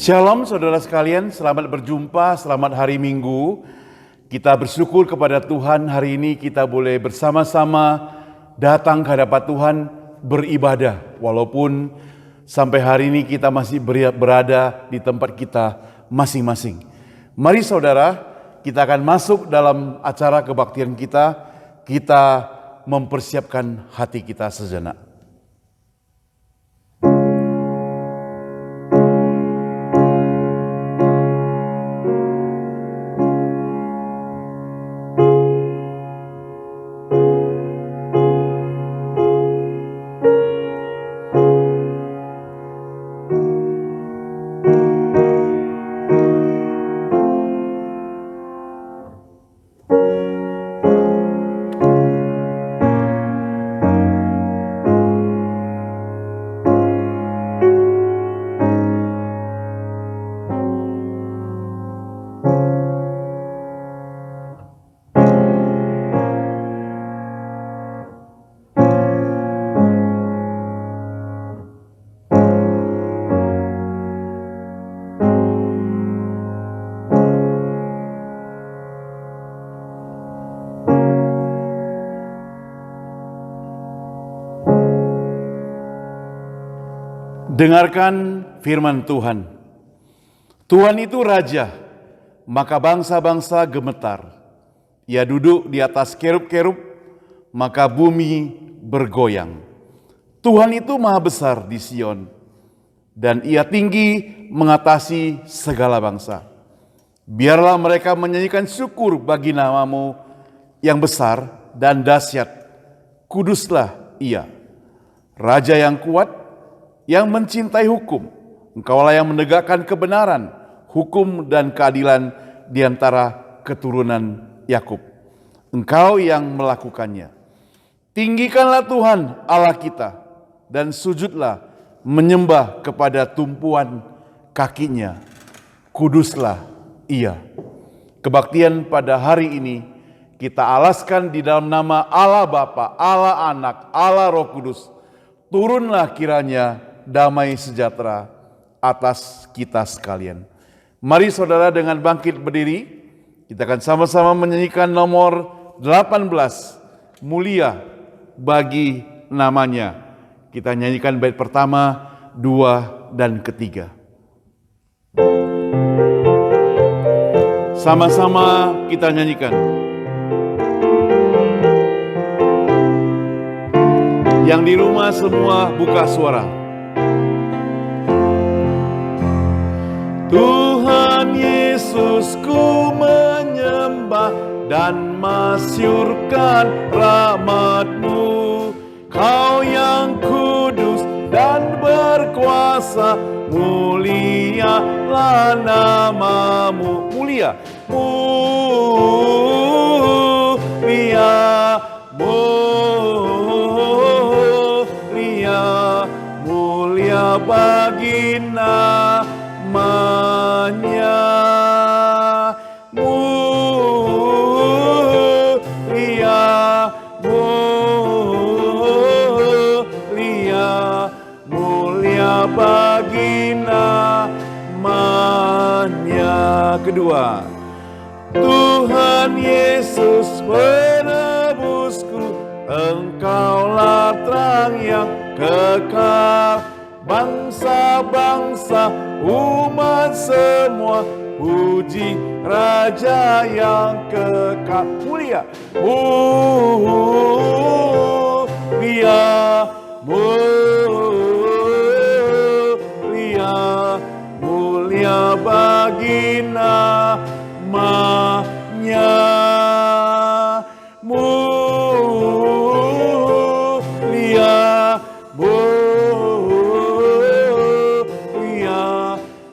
Shalom saudara sekalian, selamat berjumpa, selamat hari Minggu. Kita bersyukur kepada Tuhan hari ini kita boleh bersama-sama datang ke hadapan Tuhan beribadah. Walaupun sampai hari ini kita masih berada di tempat kita masing-masing. Mari saudara, kita akan masuk dalam acara kebaktian kita mempersiapkan hati kita sejenak. Dengarkan firman Tuhan. Tuhan itu raja, maka bangsa-bangsa gemetar. Ia duduk di atas kerub-kerub, maka bumi bergoyang. Tuhan itu maha besar di Sion, dan ia tinggi mengatasi segala bangsa. Biarlah mereka menyanyikan syukur bagi namamu yang besar dan dahsyat. Kuduslah ia, Raja yang kuat, yang mencintai hukum. Engkaulah yang menegakkan kebenaran, hukum dan keadilan di antara keturunan Yakub. Engkau yang melakukannya. Tinggikanlah Tuhan Allah kita dan sujudlah menyembah kepada tumpuan kakinya. Kuduslah ia. Kebaktian pada hari ini kita alaskan di dalam nama Allah Bapa, Allah Anak, Allah Roh Kudus. Turunlah kiranya damai sejahtera atas kita sekalian. Mari saudara dengan bangkit berdiri, Kita akan sama-sama menyanyikan nomor 18, Mulia bagi namanya. Kita nyanyikan bait pertama, 2, dan ketiga. Sama-sama kita nyanyikan. Yang di rumah semua buka suara. Tuhan Yesus, ku menyembah dan masyurkan rahmat-Mu. Kau yang kudus dan berkuasa, mulialah nama-Mu. Mulia, mulia, mulia, mulia bagi namanya. Mulia, mulia, mulia bagi namanya. Kedua, Tuhan Yesus penebusku, Engkaulah terang yang kekal. Bangsa-bangsa, umat semua, puji Raja yang kekal. Mulia, mulia, mulia, mulia bagi namanya. Mulia, mulia,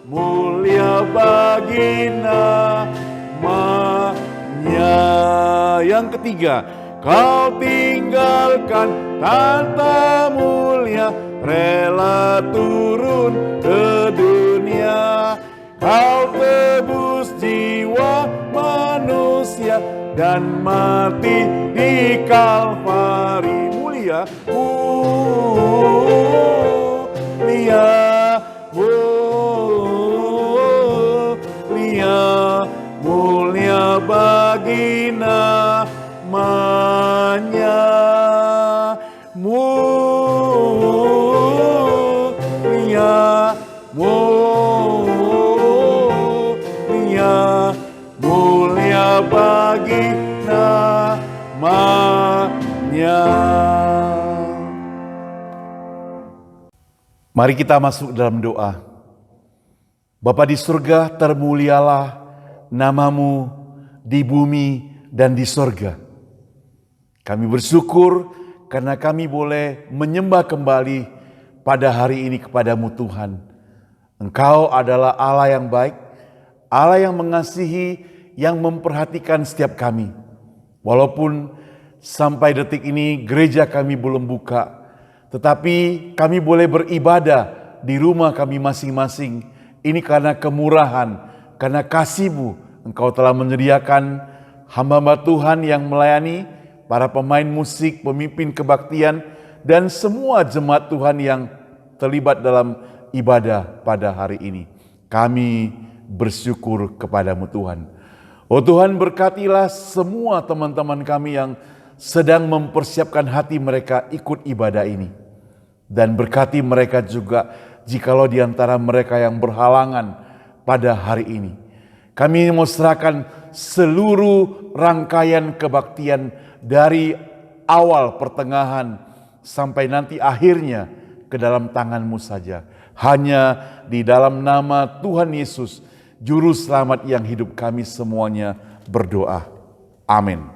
mulia bagi namanya. Yang ketiga, Kau tinggalkan tata mulia, rela turun ke dunia. Kau tebus jiwa manusia dan mati di Kalvari. Mulia, mulia, mulia, mulia bagi namanya. Mulia, mulia, mulia bagi namanya. Mari kita masuk dalam doa. Bapa di surga, termulialah nama-Mu di bumi dan di surga. Kami bersyukur karena kami boleh menyembah kembali pada hari ini kepada-Mu Tuhan. Engkau adalah Allah yang baik, Allah yang mengasihi, yang memperhatikan setiap kami. Walaupun sampai detik ini gereja kami belum buka, tetapi kami boleh beribadah di rumah kami masing-masing. Ini karena kemurahan, karena kasih-Mu. Engkau telah menyediakan hamba-hamba Tuhan yang melayani, para pemain musik, pemimpin kebaktian, dan semua jemaat Tuhan yang terlibat dalam ibadah pada hari ini. Kami bersyukur kepada-Mu Tuhan. Oh Tuhan, berkatilah semua teman-teman kami yang sedang mempersiapkan hati mereka ikut ibadah ini. Dan berkati mereka juga jikalau di antara mereka yang berhalangan pada hari ini. Kami mau serahkan seluruh rangkaian kebaktian dari awal, pertengahan, sampai nanti akhirnya ke dalam tangan-Mu saja. Hanya di dalam nama Tuhan Yesus, Juru Selamat yang hidup, kami semuanya berdoa. Amin.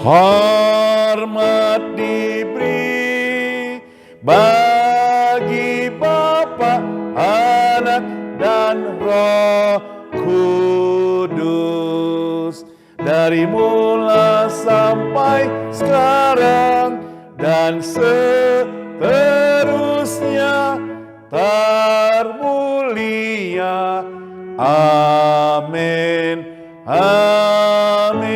Hormat diberi bagi Bapa, Anak, dan Roh Kudus, dari mula sampai sekarang dan seterusnya, termulia. Amin. Amin.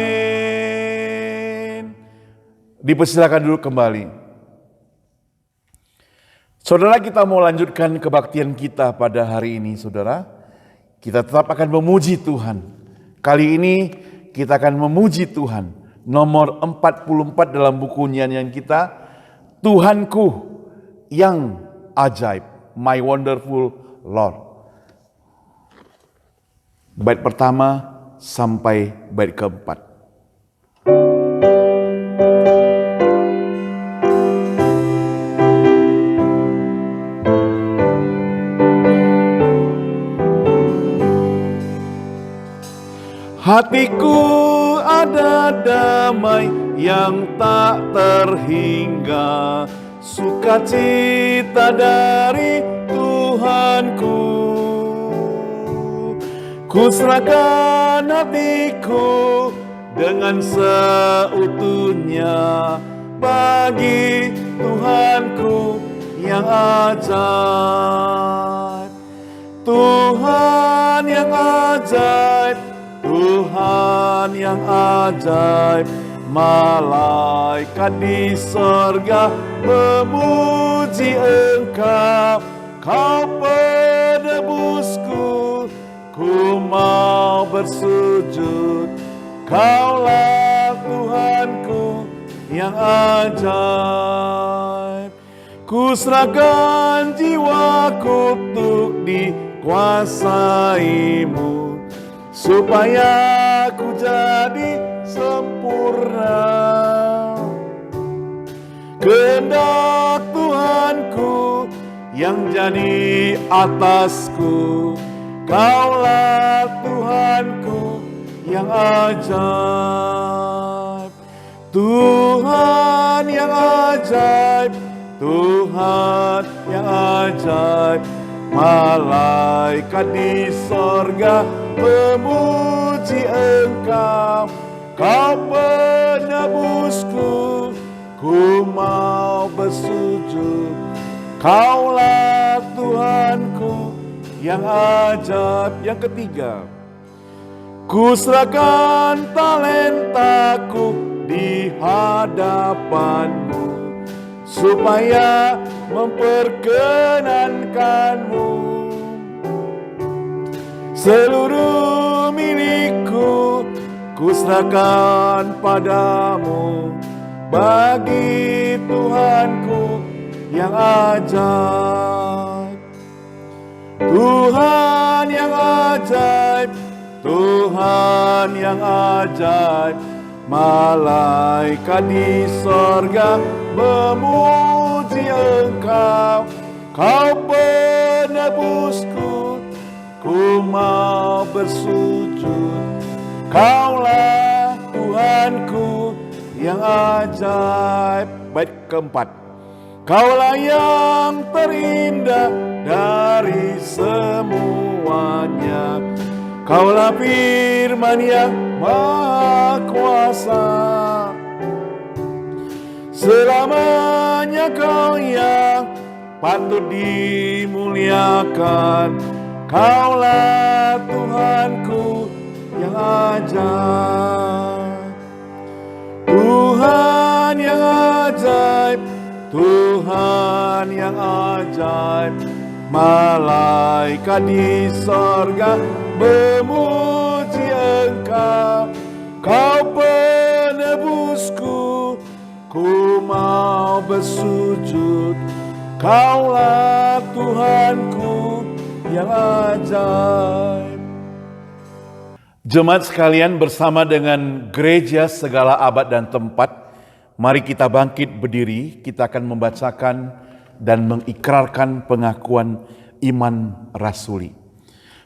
Dipersilakan dulu kembali. Saudara, kita mau lanjutkan kebaktian kita pada hari ini, saudara. kita tetap akan memuji Tuhan. Kali ini kita akan memuji Tuhan. Nomor 44 dalam buku nyanyian kita, Tuhanku yang ajaib, My Wonderful Lord. Bait pertama sampai bait keempat. Hatiku ada damai yang tak terhingga, sukacita dari Tuhanku. Ku serahkan hatiku dengan seutuhnya bagi Tuhanku yang ajaib. Tuhan yang ajaib, Tuhan yang ajaib, malaikat di sorga memuji Engkau. Kau penebusku, ku mau bersujud. Kaulah Tuhanku yang ajaib. Ku serahkan jiwaku untuk dikuasaimu, supaya ku jadi sempurna. Kehendak Tuhanku yang jadi atasku, Kaulah Tuhanku yang ajaib. Tuhan yang ajaib, Tuhan yang ajaib, malaikat di sorga memuji Engkau. Kau penebusku, ku mau bersujud. Kaulah Tuhanku yang ajaib. Yang ketiga, ku serahkan talentaku di hadapanmu, supaya memperkenankanmu. Seluruh milikku ku serahkan padamu, bagi Tuhanku yang ajaib. Tuhan yang ajaib, Tuhan yang ajaib, malaikat di sorga memuji Engkau. Kau penebusku, ku mau bersujud. Kaulah Tuhanku yang ajaib. Bait keempat, Kaulah yang terindah dari semuanya. Kaulah firman yang maha kuasa. Selamanya Kau yang patut dimuliakan. Kaulah Tuhanku yang ajaib. Tuhan yang ajaib, Tuhan yang ajaib, malaikat di sorga memuji Engkau. Kau penebusku, ku mau bersujud. Kaulah Tuhanku yang ajaib. Jemaat sekalian, bersama dengan gereja segala abad dan tempat, mari kita bangkit berdiri. Kita akan membacakan dan mengikrarkan pengakuan iman rasuli.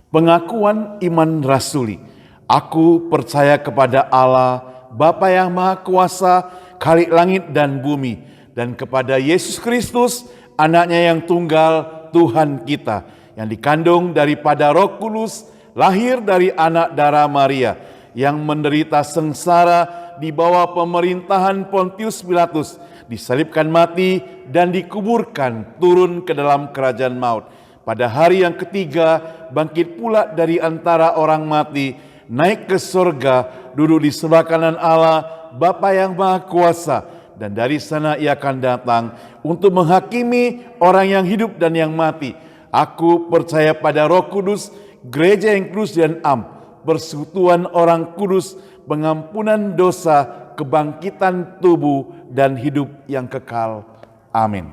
Pengakuan iman rasuli. Aku percaya kepada Allah, Bapa yang Maha Kuasa, Khalik langit dan bumi, dan kepada Yesus Kristus, Anaknya yang tunggal, Tuhan kita, yang dikandung daripada Roh Kudus, lahir dari anak darah Maria, yang menderita sengsara di bawah pemerintahan Pontius Pilatus, disalibkan mati dan dikuburkan, turun ke dalam kerajaan maut. Pada hari yang ketiga bangkit pula dari antara orang mati, naik ke surga, duduk di sebelah kanan Allah Bapa yang Maha Kuasa, dan dari sana Ia akan datang untuk menghakimi orang yang hidup dan yang mati. Aku percaya pada Roh Kudus, gereja yang kudus dan am, persekutuan orang kudus, pengampunan dosa, kebangkitan tubuh, dan hidup yang kekal. Amin.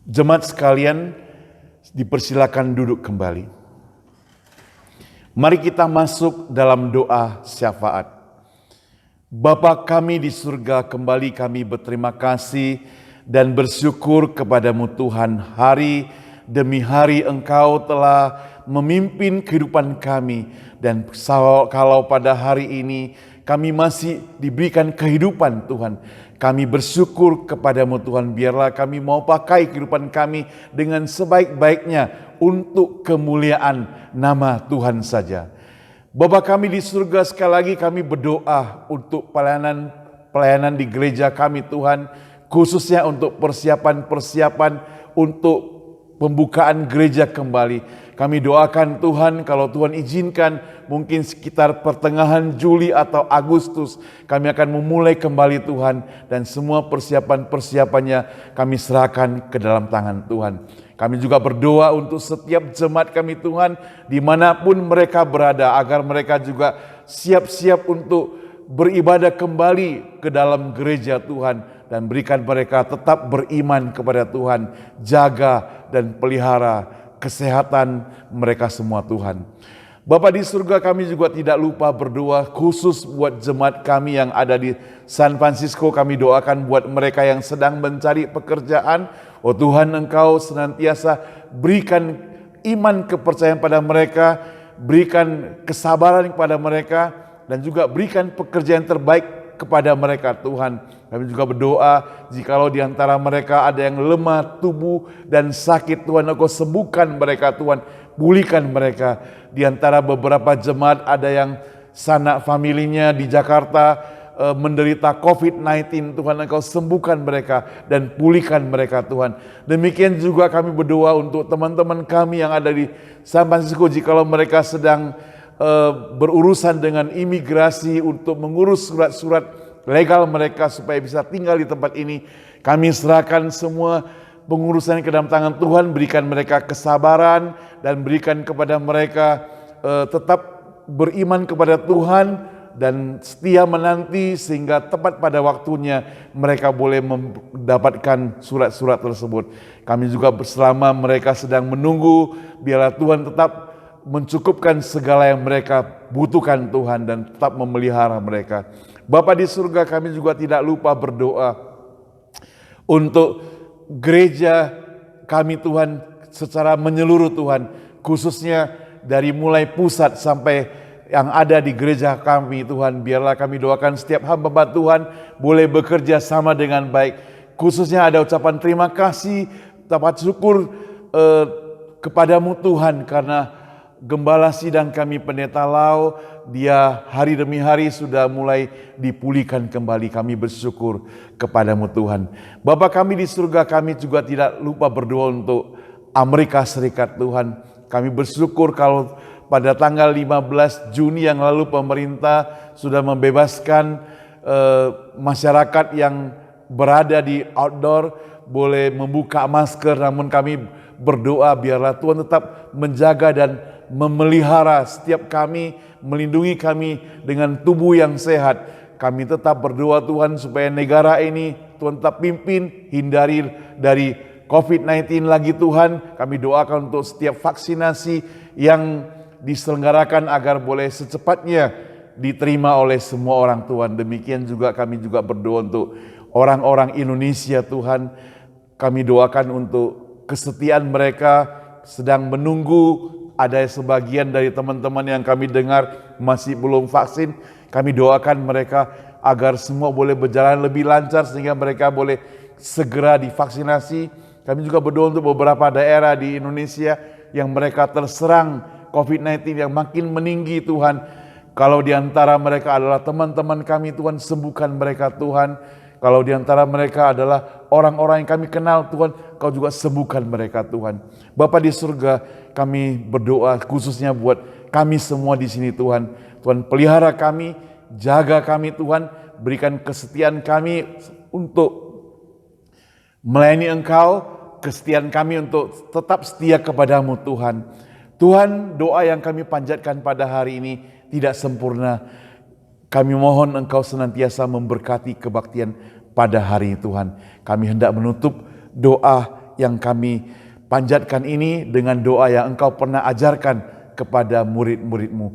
Jemaat sekalian, dipersilakan duduk kembali. Mari kita masuk dalam doa syafaat. Bapa kami di surga, kembali kami berterima kasih dan bersyukur kepadamu Tuhan. Hari demi hari Engkau telah memimpin kehidupan kami. Dan kalau pada hari ini kami masih diberikan kehidupan Tuhan, kami bersyukur kepadamu Tuhan. Biarlah kami mau pakai kehidupan kami dengan sebaik-baiknya untuk kemuliaan nama Tuhan saja. Bapa kami di surga, sekali lagi kami berdoa untuk pelayanan di gereja kami Tuhan, khususnya untuk persiapan untuk pembukaan gereja kembali. Kami doakan Tuhan, kalau Tuhan izinkan, mungkin sekitar pertengahan Juli atau Agustus, kami akan memulai kembali Tuhan. Dan semua persiapannya kami serahkan ke dalam tangan Tuhan. Kami juga berdoa untuk setiap jemaat kami Tuhan, dimanapun mereka berada, agar mereka juga siap-siap untuk beribadah kembali ke dalam gereja Tuhan. Dan berikan mereka tetap beriman kepada Tuhan, jaga dan pelihara kesehatan mereka semua Tuhan. Bapa di surga, kami juga tidak lupa berdoa khusus buat jemaat kami yang ada di San Francisco. Kami doakan buat mereka yang sedang mencari pekerjaan. Oh Tuhan, Engkau senantiasa berikan iman kepercayaan pada mereka, berikan kesabaran kepada mereka, dan juga berikan pekerjaan terbaik kepada mereka Tuhan. Kami juga berdoa, jikalau di antara mereka ada yang lemah tubuh dan sakit, Tuhan Engkau sembuhkan mereka Tuhan, pulihkan mereka. Di antara beberapa jemaat ada yang sanak familinya di Jakarta menderita COVID-19, Tuhan Engkau sembuhkan mereka dan pulihkan mereka Tuhan. Demikian juga kami berdoa untuk teman-teman kami yang ada di San Francisco, jikalau mereka sedang berurusan dengan imigrasi untuk mengurus surat-surat legal mereka supaya bisa tinggal di tempat ini. Kami serahkan semua pengurusan ke dalam tangan Tuhan, berikan mereka kesabaran dan berikan kepada mereka tetap beriman kepada Tuhan dan setia menanti sehingga tepat pada waktunya mereka boleh mendapatkan surat-surat tersebut. Kami juga selama mereka sedang menunggu, biarlah Tuhan tetap mencukupkan segala yang mereka butuhkan Tuhan dan tetap memelihara mereka. Bapa di surga, kami juga tidak lupa berdoa untuk gereja kami Tuhan secara menyeluruh Tuhan, khususnya dari mulai pusat sampai yang ada di gereja kami Tuhan. Biarlah kami doakan setiap hamba Tuhan boleh bekerja sama dengan baik. Khususnya ada ucapan terima kasih, ucapan syukur kepadamu Tuhan, karena Gembala sidang kami Pendeta Lau, dia hari demi hari sudah mulai dipulihkan kembali. Kami bersyukur kepadamu Tuhan. Bapa kami di surga, kami juga tidak lupa berdoa untuk Amerika Serikat Tuhan. Kami bersyukur kalau pada tanggal 15 Juni yang lalu pemerintah sudah membebaskan masyarakat yang berada di outdoor boleh membuka masker. Namun kami berdoa biarlah Tuhan tetap menjaga dan memelihara setiap kami, melindungi kami dengan tubuh yang sehat. Kami tetap berdoa Tuhan supaya negara ini Tuhan tetap pimpin, hindari dari COVID-19 lagi Tuhan. Kami doakan untuk setiap vaksinasi yang diselenggarakan agar boleh secepatnya diterima oleh semua orang Tuhan. Demikian juga kami juga berdoa untuk orang-orang Indonesia Tuhan. Kami doakan untuk kesetiaan mereka sedang menunggu. Ada sebagian dari teman-teman yang kami dengar masih belum vaksin. Kami doakan mereka agar semua boleh berjalan lebih lancar sehingga mereka boleh segera divaksinasi. Kami juga berdoa untuk beberapa daerah di Indonesia yang mereka terserang COVID-19 yang makin meninggi Tuhan. Kalau di antara mereka adalah teman-teman kami Tuhan, sembuhkan mereka Tuhan. Kalau di antara mereka adalah orang-orang yang kami kenal Tuhan, Kau juga sembuhkan mereka Tuhan. Bapa di surga, kami berdoa khususnya buat kami semua di sini Tuhan. Tuhan pelihara kami, jaga kami Tuhan, berikan kesetiaan kami untuk melayani Engkau, kesetiaan kami untuk tetap setia kepadamu Tuhan. Tuhan, doa yang kami panjatkan pada hari ini tidak sempurna. Kami mohon Engkau senantiasa memberkati kebaktian pada hari ini Tuhan. Kami hendak menutup doa yang kami panjatkan ini dengan doa yang Engkau pernah ajarkan kepada murid-murid-Mu.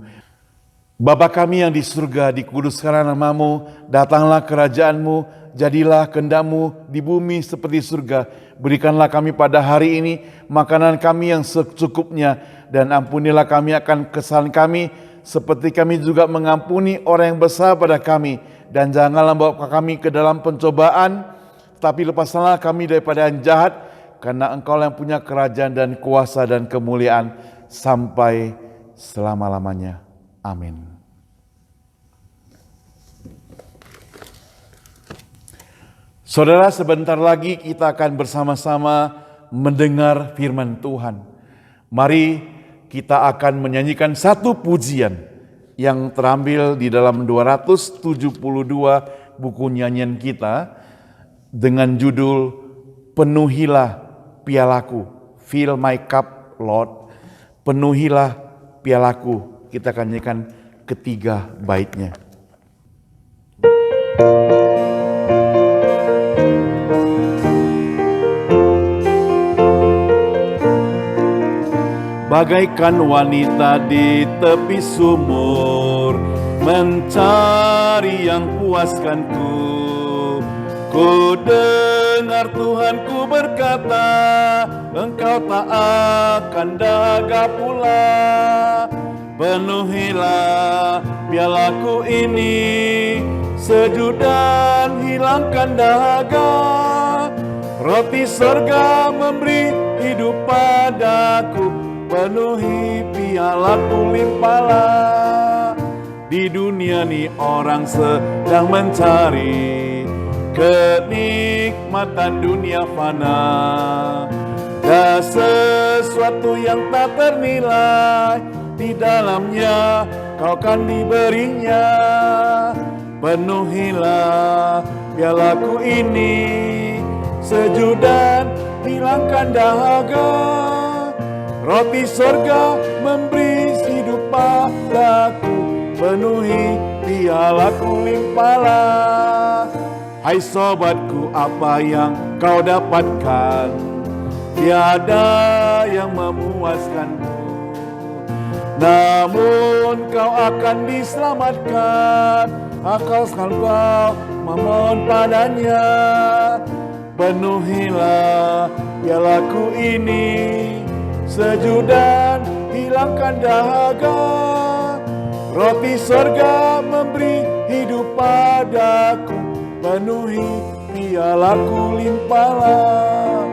Bapa kami yang di surga, dikuduskanlah nama-Mu, datanglah kerajaan-Mu, jadilah kehendak-Mu di bumi seperti surga. Berikanlah kami pada hari ini makanan kami yang secukupnya, dan ampunilah kami akan kesalahan kami, seperti kami juga mengampuni orang yang bersalah pada kami. Dan janganlah bawa kami ke dalam pencobaan, tapi lepaskanlah kami daripada yang jahat, karena Engkau yang punya kerajaan dan kuasa dan kemuliaan sampai selama-lamanya. Amin. Saudara, sebentar lagi kita akan bersama-sama mendengar firman Tuhan. Mari kita akan menyanyikan satu pujian yang terambil di dalam 272 buku nyanyian kita dengan judul Penuhilah Pialaku, Fill My Cup Lord. Penuhilah pialaku. Kita akan nyanyikan ketiga baitnya. Bagaikan wanita di tepi sumur, mencari yang puaskanku. Ku dengar Tuhanku berkata, Engkau tak akan dahaga pula. Penuhilah pialaku ini, sejuk dan hilangkan dahaga. Roti surga memberi hidup padaku, penuhi pialaku limpahlah. Di dunia ni orang sedang mencari kenikmatan dunia fana, dan sesuatu yang tak ternilai di dalamnya kau kan diberinya. Penuhilah pialaku ini, sejuk dan hilangkan dahaga. Roti surga memberi hidup padaku, penuhi pialaku limpahlah. Hai sobatku, apa yang kau dapatkan? Tiada yang memuaskanmu, namun kau akan diselamatkan. Akalkan kau memohon padanya. Penuhilah pialaku ini, sejuk dan hilangkan dahaga. Roti surga memberi hidup padaku, penuhi pialaku limpahlah.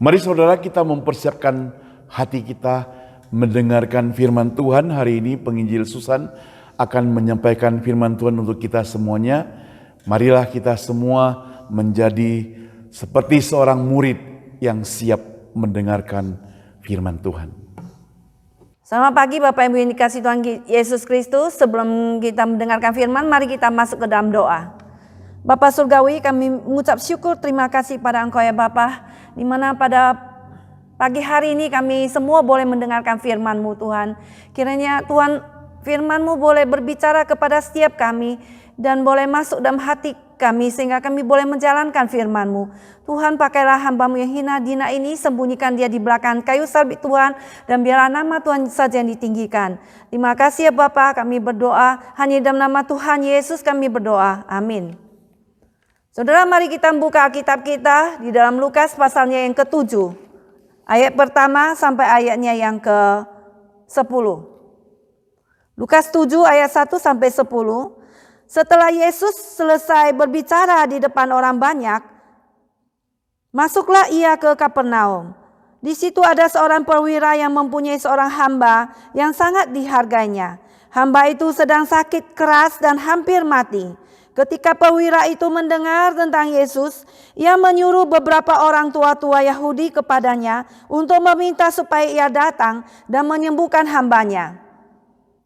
Mari saudara, kita mempersiapkan hati kita mendengarkan firman Tuhan. Hari ini penginjil Susan akan menyampaikan firman Tuhan untuk kita semuanya. Marilah kita semua menjadi seperti seorang murid yang siap mendengarkan firman Tuhan. Selamat pagi Bapak Ibu yang dikasihi Tuhan Yesus Kristus. Sebelum kita mendengarkan firman, mari kita masuk ke dalam doa. Bapa Surgawi, kami mengucap syukur terima kasih pada Engkau ya Bapa, di mana pada pagi hari ini kami semua boleh mendengarkan firman-Mu Tuhan. Kiranya Tuhan, firman-Mu boleh berbicara kepada setiap kami dan boleh masuk dalam hati kami sehingga kami boleh menjalankan firman-Mu. Tuhan, pakailah hamba-Mu yang hina dina ini, sembunyikan dia di belakang kayu salib Tuhan, dan biarlah nama Tuhan saja yang ditinggikan. Terima kasih ya Bapa, kami berdoa hanya dalam nama Tuhan Yesus kami berdoa. Amin. Saudara, mari kita buka Alkitab kita di dalam Lukas pasalnya yang ke-7. Ayat pertama sampai ayatnya yang ke-10. Lukas 7 ayat 1 sampai 10. Setelah Yesus selesai berbicara di depan orang banyak, masuklah ia ke Kapernaum. Di situ ada seorang perwira yang mempunyai seorang hamba yang sangat dihargainya. Hamba itu sedang sakit keras dan hampir mati. Ketika perwira itu mendengar tentang Yesus, ia menyuruh beberapa orang tua-tua Yahudi kepadanya untuk meminta supaya ia datang dan menyembuhkan hambanya.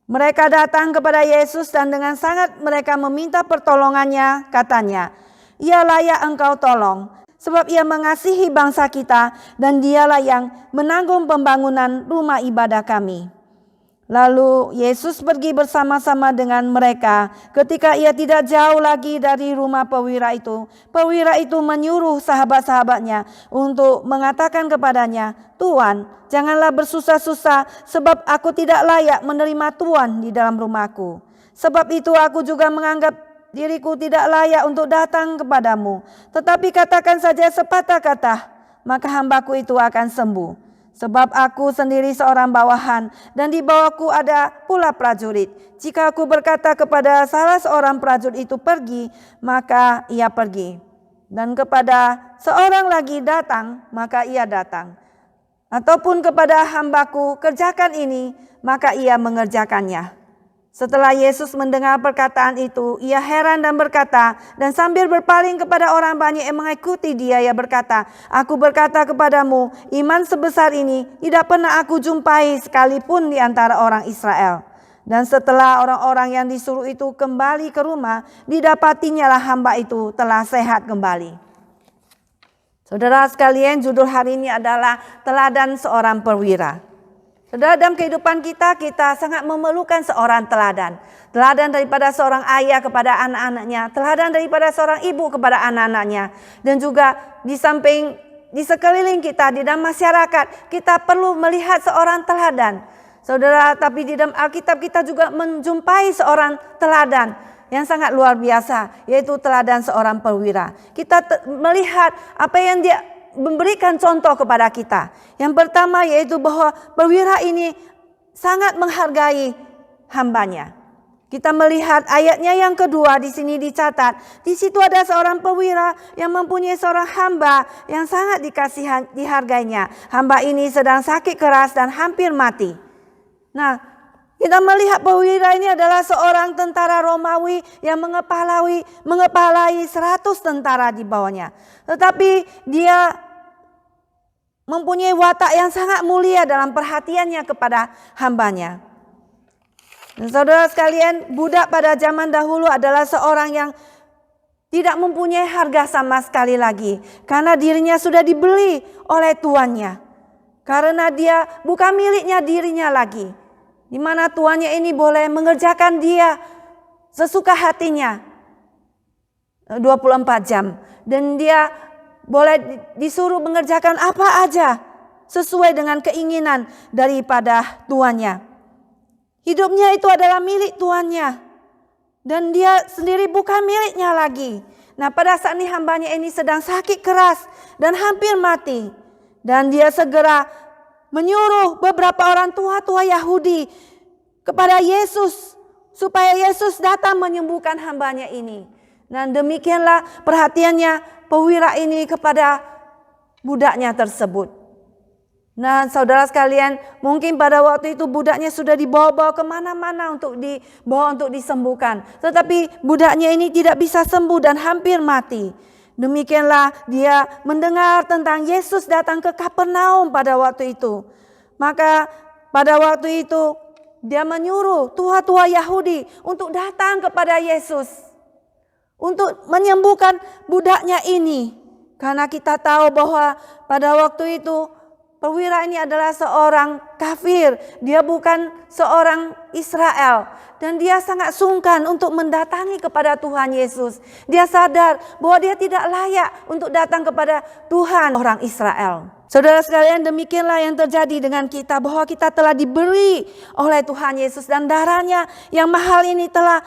Mereka datang kepada Yesus dan dengan sangat mereka meminta pertolongannya, katanya, "Ia layak engkau tolong, sebab ia mengasihi bangsa kita dan dialah yang menanggung pembangunan rumah ibadah kami. Lalu Yesus pergi bersama-sama dengan mereka. Ketika ia tidak jauh lagi dari rumah perwira itu menyuruh sahabat-sahabatnya untuk mengatakan kepadanya, "Tuan, janganlah bersusah-susah, sebab aku tidak layak menerima Tuan di dalam rumahku. Sebab itu aku juga menganggap diriku tidak layak untuk datang kepadamu. Tetapi katakan saja sepatah kata, maka hambaku itu akan sembuh. Sebab aku sendiri seorang bawahan dan di bawahku ada pula prajurit. Jika aku berkata kepada salah seorang prajurit itu pergi, maka ia pergi. Dan kepada seorang lagi datang, maka ia datang. Ataupun kepada hambaku kerjakan ini, maka ia mengerjakannya." Setelah Yesus mendengar perkataan itu, ia heran dan berkata, dan sambil berpaling kepada orang banyak yang mengikuti dia, ia berkata, "Aku berkata kepadamu, iman sebesar ini tidak pernah aku jumpai sekalipun di antara orang Israel." Dan setelah orang-orang yang disuruh itu kembali ke rumah, didapatinya lah hamba itu telah sehat kembali. Saudara sekalian, judul hari ini adalah teladan seorang perwira. Saudara, dalam kehidupan kita sangat memerlukan seorang teladan. Teladan daripada seorang ayah kepada anak-anaknya. Teladan daripada seorang ibu kepada anak-anaknya. Dan juga di sekeliling kita, di dalam masyarakat, kita perlu melihat seorang teladan. Saudara, tapi di dalam Alkitab kita juga menjumpai seorang teladan yang sangat luar biasa, yaitu teladan seorang perwira. Kita melihat apa yang dia memberikan contoh kepada kita. Yang pertama yaitu bahwa perwira ini sangat menghargai hambanya. Kita melihat ayatnya yang kedua di sini dicatat. Di situ ada seorang perwira yang mempunyai seorang hamba yang sangat dihargainya. Hamba ini sedang sakit keras dan hampir mati. Nah, kita melihat perwira ini adalah seorang tentara Romawi yang mengepalai 100 tentara di bawahnya. Tetapi dia mempunyai watak yang sangat mulia dalam perhatiannya kepada hambanya. Dan saudara sekalian, budak pada zaman dahulu adalah seorang yang tidak mempunyai harga sama sekali lagi. Karena dirinya sudah dibeli oleh tuannya. Karena dia bukan miliknya dirinya lagi. Di mana tuannya ini boleh mengerjakan dia sesuka hatinya 24 jam. Dan dia boleh disuruh mengerjakan apa aja sesuai dengan keinginan daripada tuannya. Hidupnya itu adalah milik tuannya. Dan dia sendiri bukan miliknya lagi. Nah, pada saat ini hambanya ini sedang sakit keras dan hampir mati. Dan dia segera menyuruh beberapa orang tua-tua Yahudi kepada Yesus, supaya Yesus datang menyembuhkan hambanya ini. Dan demikianlah perhatiannya perwira ini kepada budaknya tersebut. Nah, saudara sekalian, mungkin pada waktu itu budaknya sudah dibawa-bawa kemana-mana untuk disembuhkan. Tetapi budaknya ini tidak bisa sembuh dan hampir mati. Demikianlah dia mendengar tentang Yesus datang ke Kapernaum pada waktu itu. Maka pada waktu itu dia menyuruh tua-tua Yahudi untuk datang kepada Yesus, untuk menyembuhkan budaknya ini. Karena kita tahu bahwa pada waktu itu perwira ini adalah seorang kafir. Dia bukan seorang Israel. Dan dia sangat sungkan untuk mendatangi kepada Tuhan Yesus. Dia sadar bahwa dia tidak layak untuk datang kepada Tuhan orang Israel. Saudara sekalian, demikianlah yang terjadi dengan kita. Bahwa kita telah diberi oleh Tuhan Yesus. Dan darahnya yang mahal ini telah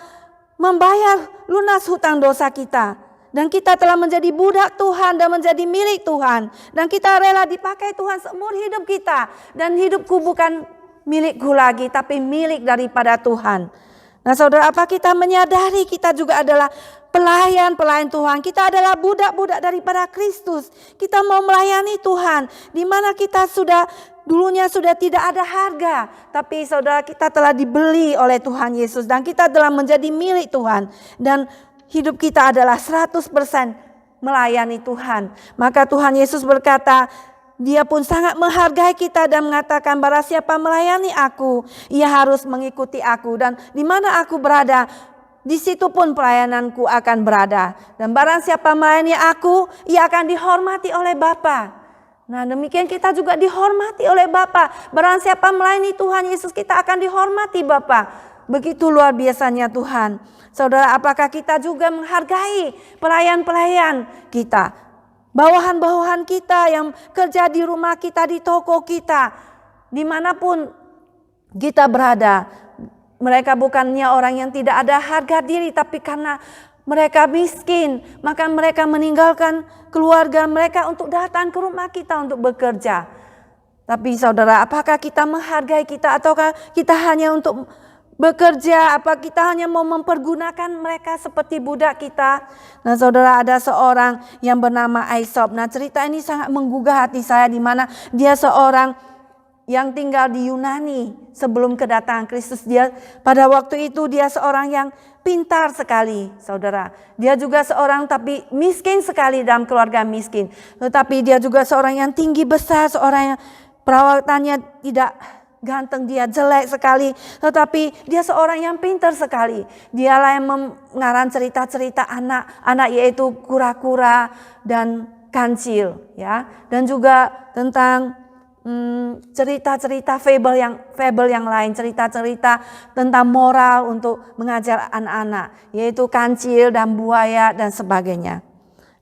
membayar lunas hutang dosa kita. Dan kita telah menjadi budak Tuhan dan menjadi milik Tuhan. Dan kita rela dipakai Tuhan seumur hidup kita. Dan hidupku bukan milikku lagi, tapi milik daripada Tuhan. Nah saudara, apa kita menyadari kita juga adalah pelayan-pelayan Tuhan. Kita adalah budak-budak daripada Kristus. Kita mau melayani Tuhan. Di mana kita dulunya sudah tidak ada harga. Tapi saudara, kita telah dibeli oleh Tuhan Yesus. Dan kita telah menjadi milik Tuhan. Dan hidup kita adalah 100% melayani Tuhan. Maka Tuhan Yesus berkata, Dia pun sangat menghargai kita dan mengatakan, barang siapa melayani aku, ia harus mengikuti aku. Dan di mana aku berada, di situ pun pelayananku akan berada. Dan barang siapa melayani aku, ia akan dihormati oleh Bapa. Nah, demikian kita juga dihormati oleh Bapa. Barang siapa melayani Tuhan Yesus, kita akan dihormati Bapa. Begitu luar biasanya Tuhan. Saudara, apakah kita juga menghargai pelayan-pelayan kita? Bawahan-bawahan kita yang kerja di rumah kita, di toko kita, dimanapun kita berada. Mereka bukannya orang yang tidak ada harga diri, tapi karena mereka miskin, maka mereka meninggalkan keluarga mereka untuk datang ke rumah kita untuk bekerja. Tapi saudara, apakah kita menghargai kita, ataukah kita hanya untuk bekerja? Apa kita hanya mau mempergunakan mereka seperti budak kita? Nah saudara, ada seorang yang bernama Aesop. Nah cerita ini sangat menggugah hati saya, di mana dia seorang yang tinggal di Yunani sebelum kedatangan Kristus. Dia pada waktu itu dia seorang yang pintar sekali, saudara. Dia juga seorang tapi miskin sekali, dalam keluarga miskin. Tetapi dia juga seorang yang tinggi besar, seorang yang perawatannya tidak ganteng, dia jelek sekali. Tetapi dia seorang yang pintar sekali. Dialah yang mengarang cerita-cerita anak-anak, yaitu kura-kura dan kancil, ya. Dan juga tentang cerita-cerita fable yang lain, cerita-cerita tentang moral untuk mengajar anak-anak, yaitu kancil dan buaya dan sebagainya.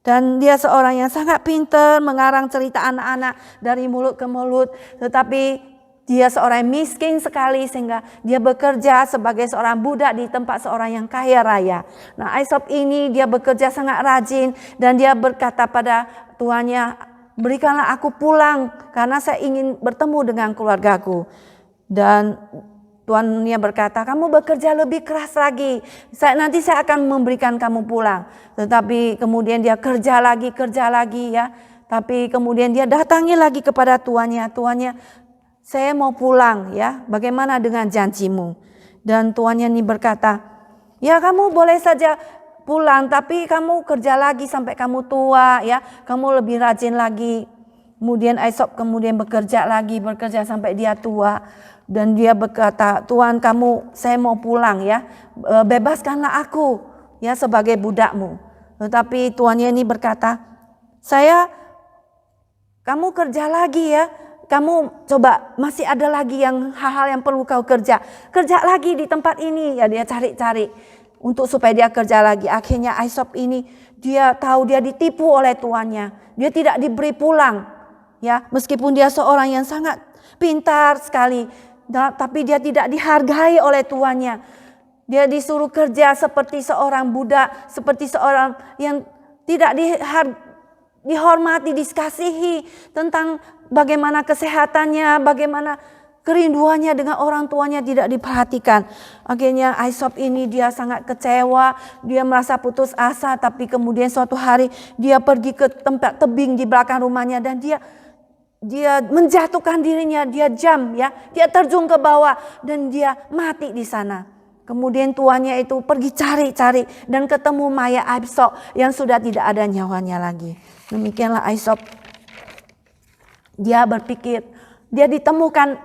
Dan dia seorang yang sangat pintar mengarang cerita anak-anak dari mulut ke mulut, tetapi dia seorang yang miskin sekali sehingga dia bekerja sebagai seorang budak di tempat seorang yang kaya raya. Nah, Aesop ini dia bekerja sangat rajin dan dia berkata pada tuannya, "Berikanlah aku pulang karena saya ingin bertemu dengan keluargaku." Dan tuannya berkata, "Kamu bekerja lebih keras lagi. Nanti saya akan memberikan kamu pulang." Tetapi kemudian dia kerja lagi ya. Tapi kemudian dia datangi lagi kepada tuannya. "Tuannya, saya mau pulang ya. Bagaimana dengan janjimu?" Dan tuannya ini berkata, "Ya, kamu boleh saja pulang, tapi kamu kerja lagi sampai kamu tua ya, kamu lebih rajin lagi." Kemudian Aesop bekerja sampai dia tua, dan dia berkata, "Tuan, saya mau pulang ya, bebaskanlah aku ya sebagai budakmu." Tetapi tuannya ini berkata, "Kamu kerja lagi ya, kamu coba, masih ada lagi hal-hal yang perlu kau kerja lagi di tempat ini." Ya, dia cari-cari untuk supaya dia kerja lagi. Akhirnya Aesop ini dia tahu dia ditipu oleh tuannya. Dia tidak diberi pulang, ya, meskipun dia seorang yang sangat pintar sekali, tapi dia tidak dihargai oleh tuannya. Dia disuruh kerja seperti seorang budak, seperti seorang yang tidak dihormati, dikasihi, tentang bagaimana kesehatannya, bagaimana kerinduannya dengan orang tuanya tidak diperhatikan. Akhirnya Aesop ini dia sangat kecewa, dia merasa putus asa. Tapi kemudian suatu hari dia pergi ke tempat tebing di belakang rumahnya, dan dia menjatuhkan dirinya, dia terjun ke bawah dan dia mati di sana. Kemudian tuannya itu pergi cari-cari dan ketemu mayat Aesop yang sudah tidak ada nyawanya lagi. Demikianlah Aesop. Dia berpikir, dia ditemukan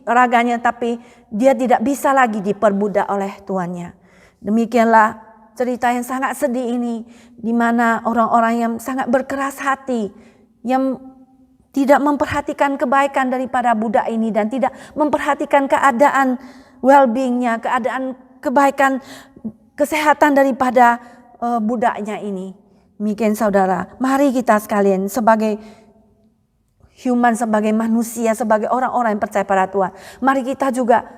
raganya, tapi dia tidak bisa lagi diperbudak oleh tuannya. Demikianlah cerita yang sangat sedih ini, di mana orang-orang yang sangat berkeras hati, yang tidak memperhatikan kebaikan daripada budak ini dan tidak memperhatikan keadaan well-beingnya, keadaan kebaikan kesehatan daripada budaknya ini. Demikian saudara, mari kita sekalian sebagai sebagai manusia, sebagai orang-orang yang percaya pada Tuhan, mari kita juga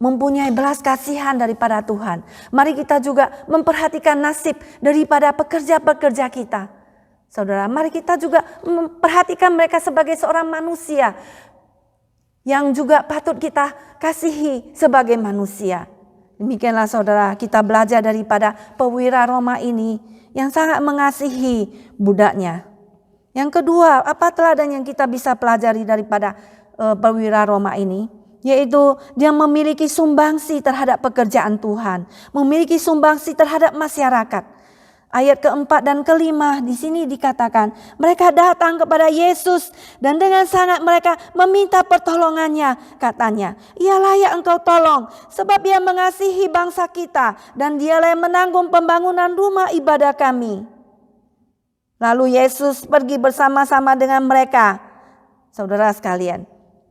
mempunyai belas kasihan daripada Tuhan. Mari kita juga memperhatikan nasib daripada pekerja-pekerja kita. Saudara, mari kita juga memperhatikan mereka sebagai seorang manusia yang juga patut kita kasihi sebagai manusia. Demikianlah saudara, kita belajar daripada perwira Roma ini yang sangat mengasihi budaknya. Yang kedua, apa teladan yang kita bisa pelajari daripada perwira Roma ini? Yaitu dia memiliki sumbangsi terhadap pekerjaan Tuhan, memiliki sumbangsi terhadap masyarakat. ayat keempat dan kelima di sini dikatakan, mereka datang kepada Yesus dan dengan sangat mereka meminta pertolongannya. Katanya, ia layak engkau tolong sebab ia mengasihi bangsa kita dan dialah yang menanggung pembangunan rumah ibadah kami. Lalu Yesus pergi bersama-sama dengan mereka. Saudara sekalian,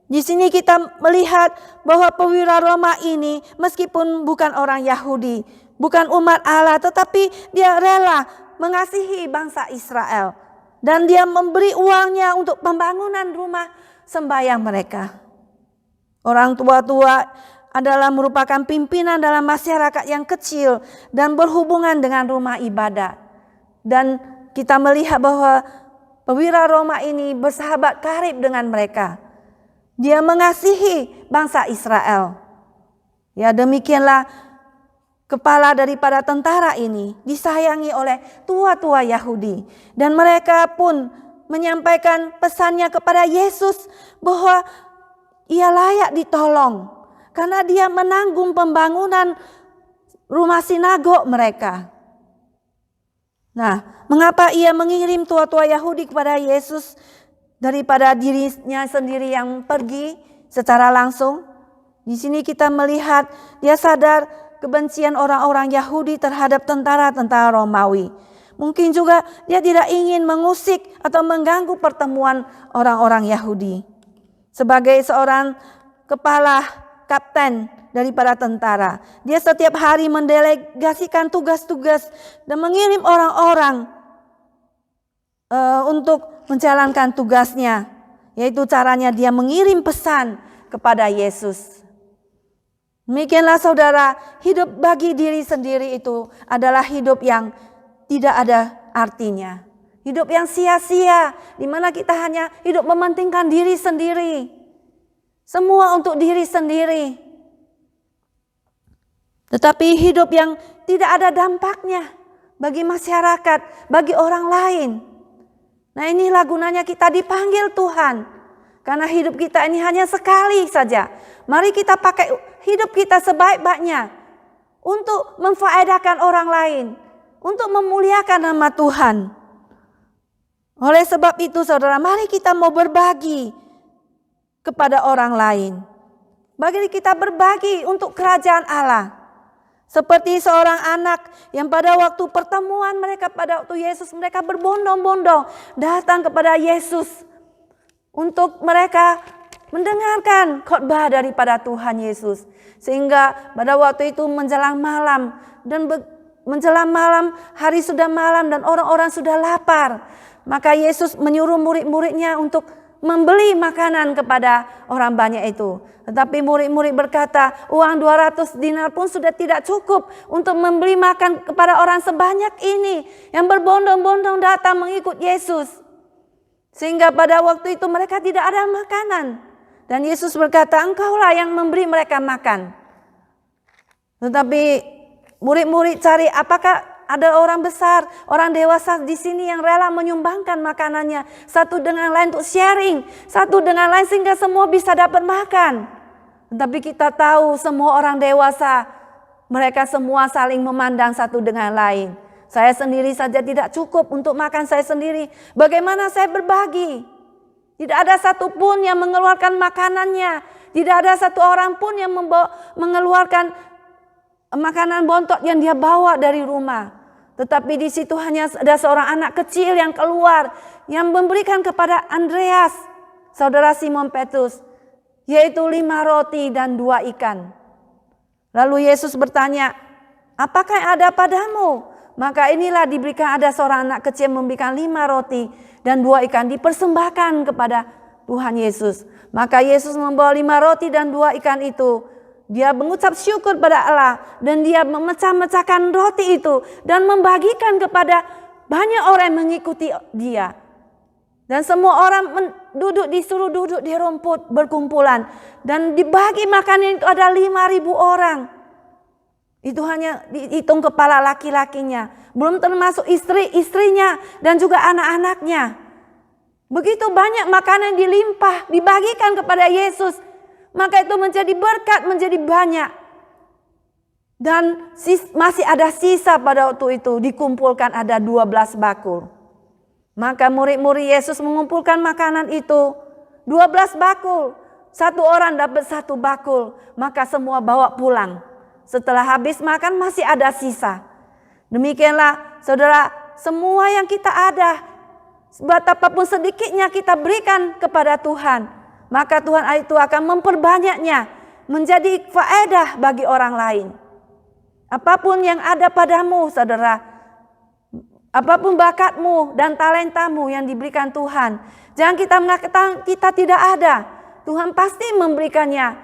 di sini kita melihat bahwa perwira Roma ini meskipun bukan orang Yahudi, bukan umat Allah, tetapi dia rela mengasihi bangsa Israel. Dan dia memberi uangnya untuk pembangunan rumah sembahyang mereka. Orang tua-tua adalah merupakan pimpinan dalam masyarakat yang kecil dan berhubungan dengan rumah ibadat. Dan kita melihat bahwa perwira Roma ini bersahabat karib dengan mereka. Dia mengasihi bangsa Israel. Ya, demikianlah kepala daripada tentara ini disayangi oleh tua-tua Yahudi. Dan mereka pun menyampaikan pesannya kepada Yesus bahwa ia layak ditolong. Karena dia menanggung pembangunan rumah sinagog mereka. Nah, mengapa ia mengirim tua-tua Yahudi kepada Yesus daripada dirinya sendiri yang pergi secara langsung? Di sini kita melihat dia sadar kebencian orang-orang Yahudi terhadap tentara-tentara Romawi. Mungkin juga dia tidak ingin mengusik atau mengganggu pertemuan orang-orang Yahudi. Sebagai seorang kepala kapten daripada tentara, dia setiap hari mendelegasikan tugas-tugas dan mengirim orang-orang untuk menjalankan tugasnya. Yaitu caranya dia mengirim pesan kepada Yesus. Demikianlah saudara, hidup bagi diri sendiri itu adalah hidup yang tidak ada artinya. Hidup yang sia-sia, di mana kita hanya hidup mementingkan diri sendiri. Semua untuk diri sendiri. Tetapi hidup yang tidak ada dampaknya bagi masyarakat, bagi orang lain. Nah, inilah gunanya kita dipanggil Tuhan. Karena hidup kita ini hanya sekali saja. Mari kita pakai hidup kita sebaik-baiknya untuk memfaedahkan orang lain, untuk memuliakan nama Tuhan. Oleh sebab itu saudara, mari kita mau berbagi kepada orang lain. Bagi kita berbagi untuk kerajaan Allah. Seperti seorang anak yang pada waktu pertemuan mereka, pada waktu Yesus, mereka berbondong-bondong datang kepada Yesus untuk mereka mendengarkan khotbah daripada Tuhan Yesus. Sehingga pada waktu itu menjelang malam, dan menjelang malam, hari sudah malam dan orang-orang sudah lapar. Maka Yesus menyuruh murid-muridnya untuk membeli makanan kepada orang banyak itu. Tetapi murid-murid berkata, uang 200 dinar pun sudah tidak cukup untuk membeli makan kepada orang sebanyak ini yang berbondong-bondong datang mengikut Yesus. Sehingga pada waktu itu mereka tidak ada makanan. Dan Yesus berkata, engkaulah yang memberi mereka makan. Tetapi murid-murid cari apakah ada orang besar, orang dewasa di sini yang rela menyumbangkan makanannya satu dengan lain untuk sharing, satu dengan lain sehingga semua bisa dapat makan. Tetapi kita tahu semua orang dewasa, mereka semua saling memandang satu dengan lain. Saya sendiri saja tidak cukup untuk makan saya sendiri. Bagaimana saya berbagi? Tidak ada satupun yang mengeluarkan makanannya. Tidak ada satu orang pun yang mengeluarkan makanan bontot yang dia bawa dari rumah. Tetapi di situ hanya ada seorang anak kecil yang keluar, yang memberikan kepada Andreas, saudara Simon Petrus, yaitu 5 roti dan 2 ikan. Lalu Yesus bertanya, apakah yang ada padamu? Maka inilah diberikan, ada seorang anak kecil memberikan 5 roti dan 2 ikan, dipersembahkan kepada Tuhan Yesus. Maka Yesus membawa 5 roti dan 2 ikan itu. Dia mengucap syukur pada Allah dan dia memecah-mecahkan roti itu dan membagikan kepada banyak orang yang mengikuti dia. Dan semua orang disuruh duduk di rumput berkumpulan dan dibagi makanan itu ada 5.000 orang. Itu hanya dihitung kepala laki-lakinya, belum termasuk istri-istrinya dan juga anak-anaknya. Begitu banyak makanan dilimpah, dibagikan kepada Yesus. Maka itu menjadi berkat, menjadi banyak. Dan masih ada sisa pada waktu itu, dikumpulkan ada 12 bakul. Maka murid-murid Yesus mengumpulkan makanan itu, 12 bakul. Satu orang dapat 1 bakul, maka semua bawa pulang. Setelah habis makan masih ada sisa. Demikianlah saudara, semua yang kita ada, betapapun sedikitnya kita berikan kepada Tuhan, maka Tuhan itu akan memperbanyaknya menjadi faedah bagi orang lain. Apapun yang ada padamu saudara, apapun bakatmu dan talentamu yang diberikan Tuhan, jangan kita mengatakan kita tidak ada. Tuhan pasti memberikannya.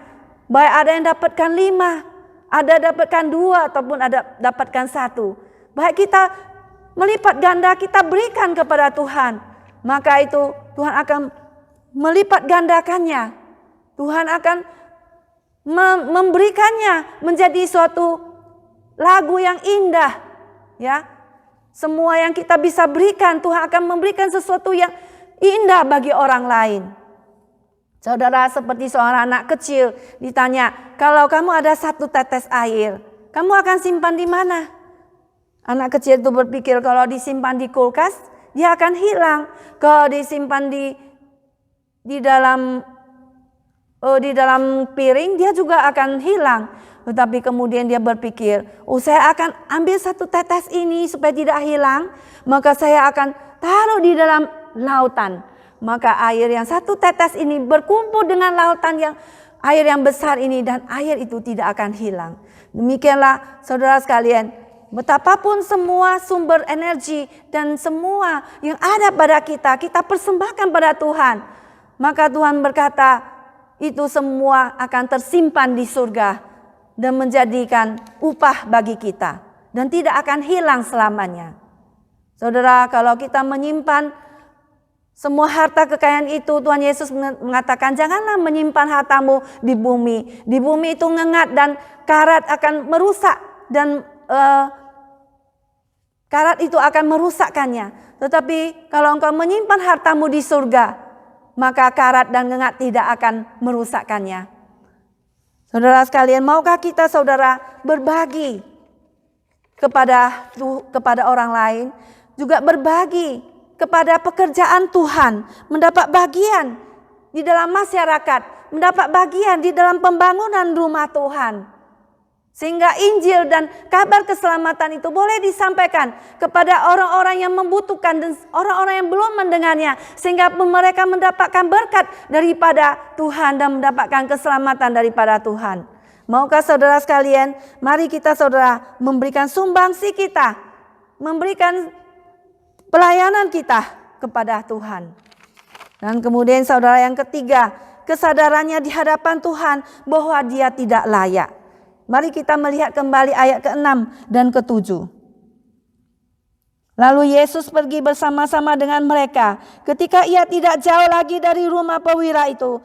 Baik ada yang dapatkan 5, ada dapatkan 2, ataupun ada dapatkan 1. Baik kita melipat ganda, kita berikan kepada Tuhan, maka itu Tuhan akan melipat gandakannya. Tuhan akan memberikannya menjadi suatu lagu yang indah, ya. Semua yang kita bisa berikan, Tuhan akan memberikan sesuatu yang indah bagi orang lain. Saudara, seperti seorang anak kecil ditanya, kalau kamu ada 1 tetes air, kamu akan simpan di mana? Anak kecil itu berpikir kalau disimpan di kulkas, dia akan hilang. Kalau disimpan di dalam piring, dia juga akan hilang. Tetapi kemudian dia berpikir, saya akan ambil 1 tetes ini supaya tidak hilang, maka saya akan taruh di dalam lautan. Maka air yang 1 tetes ini berkumpul dengan lautan air yang besar ini, dan air itu tidak akan hilang. Demikianlah saudara sekalian, betapapun semua sumber energi dan semua yang ada pada kita, kita persembahkan pada Tuhan, maka Tuhan berkata, itu semua akan tersimpan di surga dan menjadikan upah bagi kita dan tidak akan hilang selamanya. Saudara, kalau kita menyimpan semua harta kekayaan itu, Tuhan Yesus mengatakan janganlah menyimpan hartamu di bumi. Di bumi itu ngengat dan karat akan merusak, dan karat itu akan merusakkannya. Tetapi kalau engkau menyimpan hartamu di surga, maka karat dan ngengat tidak akan merusakkannya. Saudara sekalian, maukah kita saudara berbagi kepada orang lain, juga berbagi kepada pekerjaan Tuhan, mendapat bagian di dalam masyarakat, mendapat bagian di dalam pembangunan rumah Tuhan. Sehingga Injil dan kabar keselamatan itu boleh disampaikan kepada orang-orang yang membutuhkan dan orang-orang yang belum mendengarnya. Sehingga mereka mendapatkan berkat daripada Tuhan dan mendapatkan keselamatan daripada Tuhan. Maukah saudara sekalian, mari kita saudara memberikan sumbangsi kita, memberikan pelayanan kita kepada Tuhan. Dan kemudian saudara yang ketiga, kesadarannya di hadapan Tuhan bahwa dia tidak layak. Mari kita melihat kembali ayat ke-6 dan ke-7. Lalu Yesus pergi bersama-sama dengan mereka. Ketika ia tidak jauh lagi dari rumah perwira itu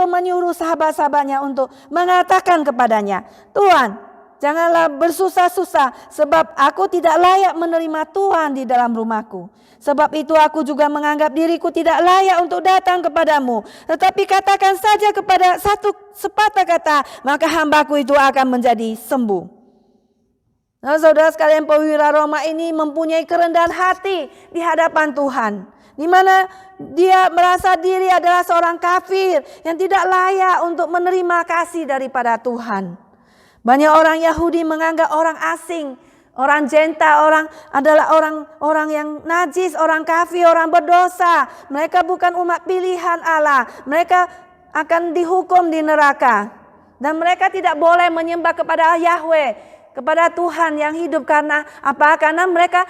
menyuruh sahabat-sahabatnya untuk mengatakan kepadanya, Tuhan, janganlah bersusah-susah, sebab aku tidak layak menerima Tuhan di dalam rumahku. Sebab itu aku juga menganggap diriku tidak layak untuk datang kepadamu. Tetapi katakan saja kepada satu sepatah kata, maka hambaku itu akan menjadi sembuh. Nah, saudara sekalian, perwira Roma ini mempunyai kerendahan hati di hadapan Tuhan, di mana dia merasa diri adalah seorang kafir yang tidak layak untuk menerima kasih daripada Tuhan. Banyak orang Yahudi menganggap orang asing, orang Gentile, adalah orang yang najis, orang kafir, orang berdosa. Mereka bukan umat pilihan Allah. Mereka akan dihukum di neraka. Dan mereka tidak boleh menyembah kepada Yahweh, kepada Tuhan yang hidup. Karena apa? Karena mereka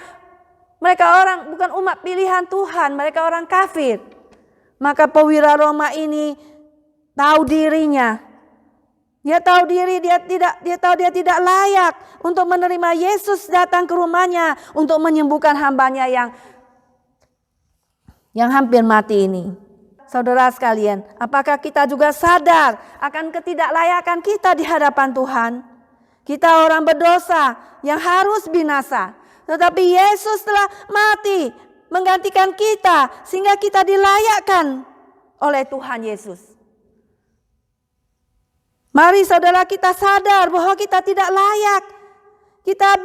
orang bukan umat pilihan Tuhan, mereka orang kafir. Maka perwira Roma ini tahu dirinya. Dia tahu diri, dia tidak layak untuk menerima Yesus datang ke rumahnya untuk menyembuhkan hambanya yang hampir mati ini. Saudara sekalian, apakah kita juga sadar akan ketidaklayakan kita di hadapan Tuhan? Kita orang berdosa yang harus binasa, tetapi Yesus telah mati menggantikan kita sehingga kita dilayakkan oleh Tuhan Yesus. Mari saudara kita sadar bahwa kita tidak layak. Kita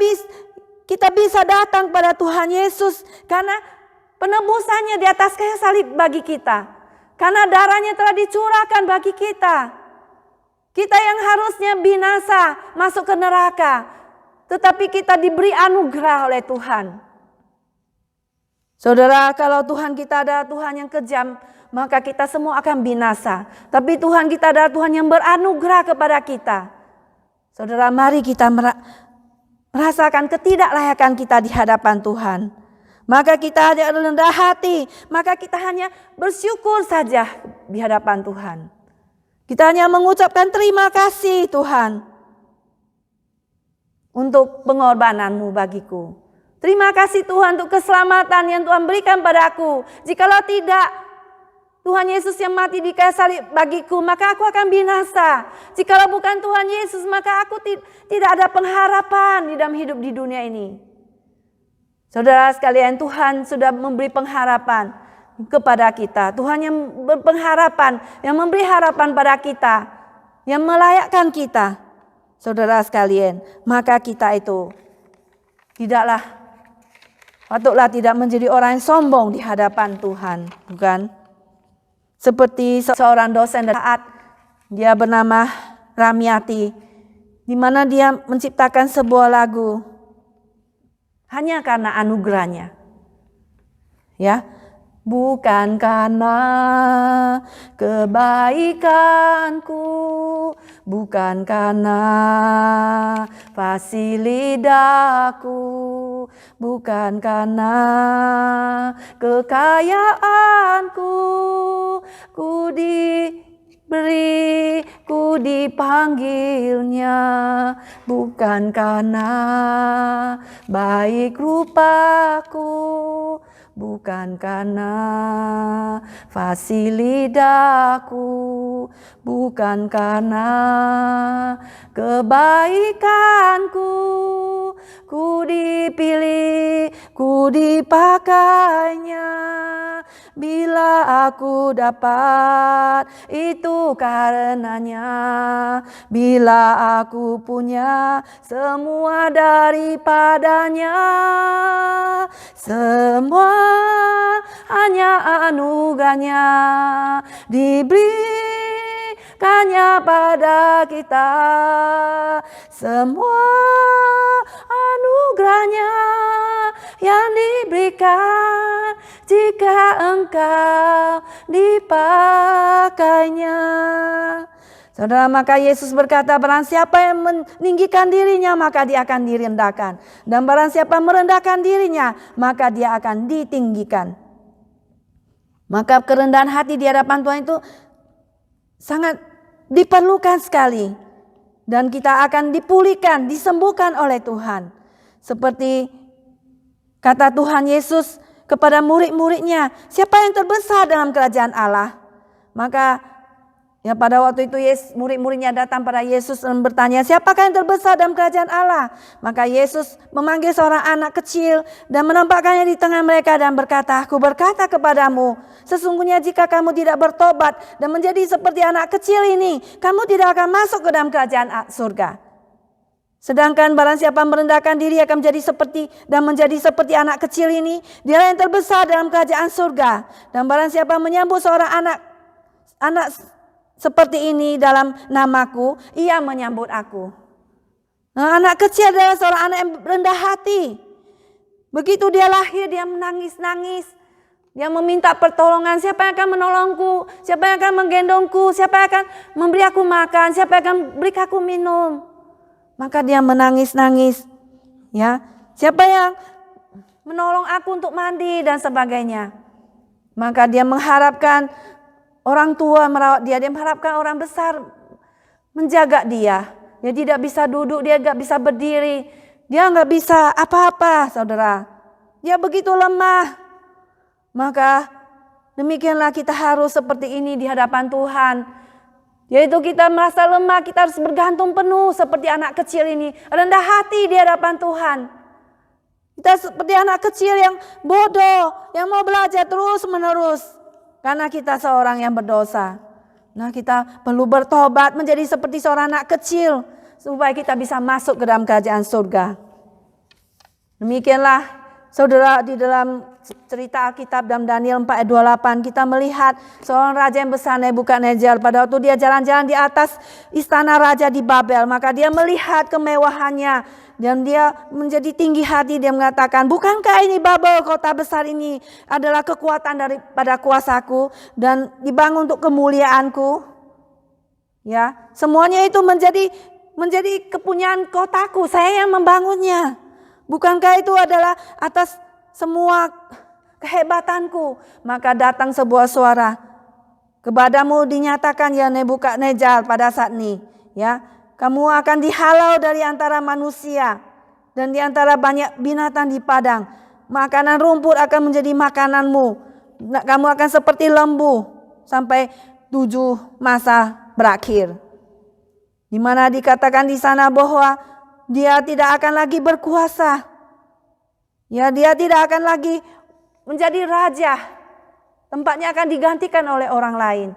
bisa datang pada Tuhan Yesus karena penebusannya di atas kayu salib bagi kita. Karena darahnya telah dicurahkan bagi kita. Kita yang harusnya binasa masuk ke neraka. Tetapi kita diberi anugerah oleh Tuhan. Saudara, kalau Tuhan kita adalah Tuhan yang kejam, maka kita semua akan binasa. Tapi Tuhan kita adalah Tuhan yang beranugerah kepada kita. Saudara, mari kita merasakan ketidaklayakan kita di hadapan Tuhan. Maka kita ada rendah hati, maka kita hanya bersyukur saja di hadapan Tuhan. Kita hanya mengucapkan terima kasih Tuhan untuk pengorbananmu bagiku. Terima kasih Tuhan untuk keselamatan yang Tuhan berikan padaku. Jikalau tidak Tuhan Yesus yang mati di kayu salib bagiku, maka aku akan binasa. Jikalau bukan Tuhan Yesus, maka aku tidak ada pengharapan di dalam hidup di dunia ini. Saudara sekalian, Tuhan sudah memberi pengharapan kepada kita. Tuhan yang berpengharapan, yang memberi harapan pada kita, yang melayakkan kita. Saudara sekalian, maka kita itu patutlah tidak menjadi orang yang sombong di hadapan Tuhan, bukan? Seperti seorang dosen saat dia bernama Ramiati, di mana dia menciptakan sebuah lagu hanya karena anugerahnya. Ya, bukan karena kebaikanku, bukan karena fasilitasku, bukan karena kekayaanku, ku dipanggilnya, bukan karena baik rupaku, bukan karena fasilitasku, bukan karena kebaikanku, ku dipilih, ku dipakainya. Bila aku dapat, itu karenanya. Bila aku punya semua daripadanya, semua hanya anugerahnya diberikannya pada kita. Semua anugerahnya yang diberikan jika engkau dipakainya. Saudara, maka Yesus berkata, barang siapa yang meninggikan dirinya, maka dia akan direndahkan. Dan barang siapa merendahkan dirinya, maka dia akan ditinggikan. Maka kerendahan hati di hadapan Tuhan itu sangat diperlukan sekali. Dan kita akan dipulihkan, disembuhkan oleh Tuhan. Seperti kata Tuhan Yesus kepada murid-muridnya, siapa yang terbesar dalam kerajaan Allah? Maka ya pada waktu itu murid-muridnya datang pada Yesus dan bertanya, siapakah yang terbesar dalam kerajaan Allah? Maka Yesus memanggil seorang anak kecil dan menampakkannya di tengah mereka dan berkata, aku berkata kepadamu, sesungguhnya jika kamu tidak bertobat dan menjadi seperti anak kecil ini, kamu tidak akan masuk ke dalam kerajaan surga. Sedangkan barang siapa merendahkan diri akan menjadi seperti anak kecil ini, dialah yang terbesar dalam kerajaan surga. Dan barang siapa menyambut seorang anak seperti ini dalam namaku, ia menyambut aku. Nah, anak kecil adalah seorang anak yang rendah hati. Begitu dia lahir, dia menangis-nangis. Dia meminta pertolongan, siapa yang akan menolongku, siapa yang akan menggendongku, siapa yang akan memberi aku makan, siapa yang akan beri aku minum. Maka dia menangis-nangis. Ya, siapa yang menolong aku untuk mandi dan sebagainya. Maka dia mengharapkan orang tua merawat dia, dia mengharapkan orang besar menjaga dia. Dia tidak bisa duduk, dia tidak bisa berdiri, dia nggak bisa apa-apa, saudara. Dia begitu lemah. Maka demikianlah kita harus seperti ini di hadapan Tuhan. Yaitu kita merasa lemah, kita harus bergantung penuh seperti anak kecil ini. Rendah hati di hadapan Tuhan. Kita seperti anak kecil yang bodoh, yang mau belajar terus menerus. Karena kita seorang yang berdosa. Nah, kita perlu bertobat menjadi seperti seorang anak kecil supaya kita bisa masuk ke dalam kerajaan surga. Demikianlah saudara, di dalam cerita Alkitab dalam Daniel 4 ayat 28 kita melihat seorang raja yang besar, Nebukadnezar. Pada waktu dia jalan-jalan di atas istana raja di Babel, maka dia melihat kemewahannya dan dia menjadi tinggi hati. Dia mengatakan, bukankah ini Babel, kota besar ini adalah kekuatan daripada kuasaku dan dibangun untuk kemuliaanku? Ya, semuanya itu menjadi kepunyaan kotaku, saya yang membangunnya. Bukankah itu adalah atas semua kehebatanku? Maka datang sebuah suara, kepadamu dinyatakan ya Nebukadnezar pada saat ini, ya, kamu akan dihalau dari antara manusia dan di antara banyak binatang di padang. Makanan rumput akan menjadi makananmu. Kamu akan seperti lembu sampai 7 masa berakhir. Di mana dikatakan di sana bahwa dia tidak akan lagi berkuasa. Ya, dia tidak akan lagi menjadi raja. Tempatnya akan digantikan oleh orang lain.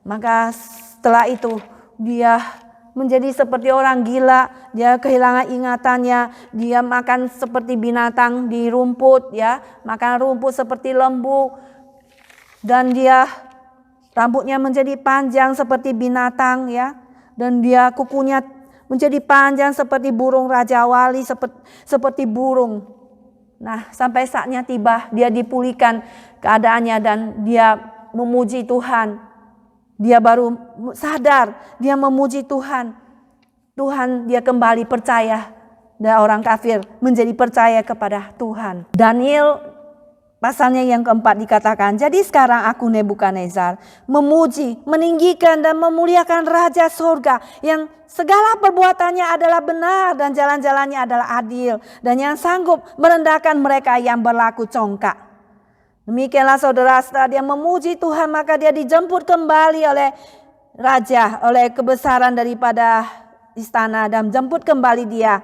Maka setelah itu dia menjadi seperti orang gila. Dia kehilangan ingatannya. Dia makan seperti binatang di rumput, ya, makan rumput seperti lembu. Dan dia rambutnya menjadi panjang seperti binatang, ya. Dan dia kukunya menjadi panjang seperti burung Raja Wali, seperti burung. Nah, sampai saatnya tiba, dia dipulihkan keadaannya dan dia memuji Tuhan. Dia baru sadar, dia memuji Tuhan. Tuhan, dia kembali percaya. Dan orang kafir menjadi percaya kepada Tuhan. Daniel pasalnya yang keempat dikatakan, jadi sekarang aku Nebukadnezar memuji, meninggikan dan memuliakan Raja Surga yang segala perbuatannya adalah benar dan jalan-jalannya adalah adil dan yang sanggup merendahkan mereka yang berlaku congkak. Demikianlah saudara, setelah dia memuji Tuhan maka dia dijemput kembali oleh Raja, oleh kebesaran daripada istana dan jemput kembali dia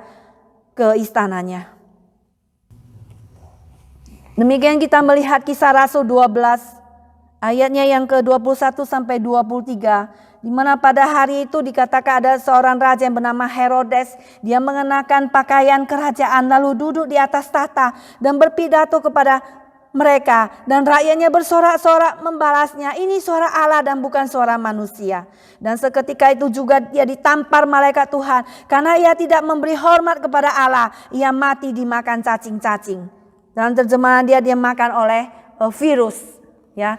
ke istananya. Demikian kita melihat Kisah Rasul 12 ayatnya yang ke-21 sampai 23, di mana pada hari itu dikatakan ada seorang raja yang bernama Herodes. Dia mengenakan pakaian kerajaan lalu duduk di atas tahta dan berpidato kepada mereka, dan rakyatnya bersorak-sorak membalasnya, ini suara Allah dan bukan suara manusia. Dan seketika itu juga dia ditampar malaikat Tuhan karena ia tidak memberi hormat kepada Allah. Ia mati dimakan cacing-cacing. Dalam terjemahan dia makan oleh virus, ya.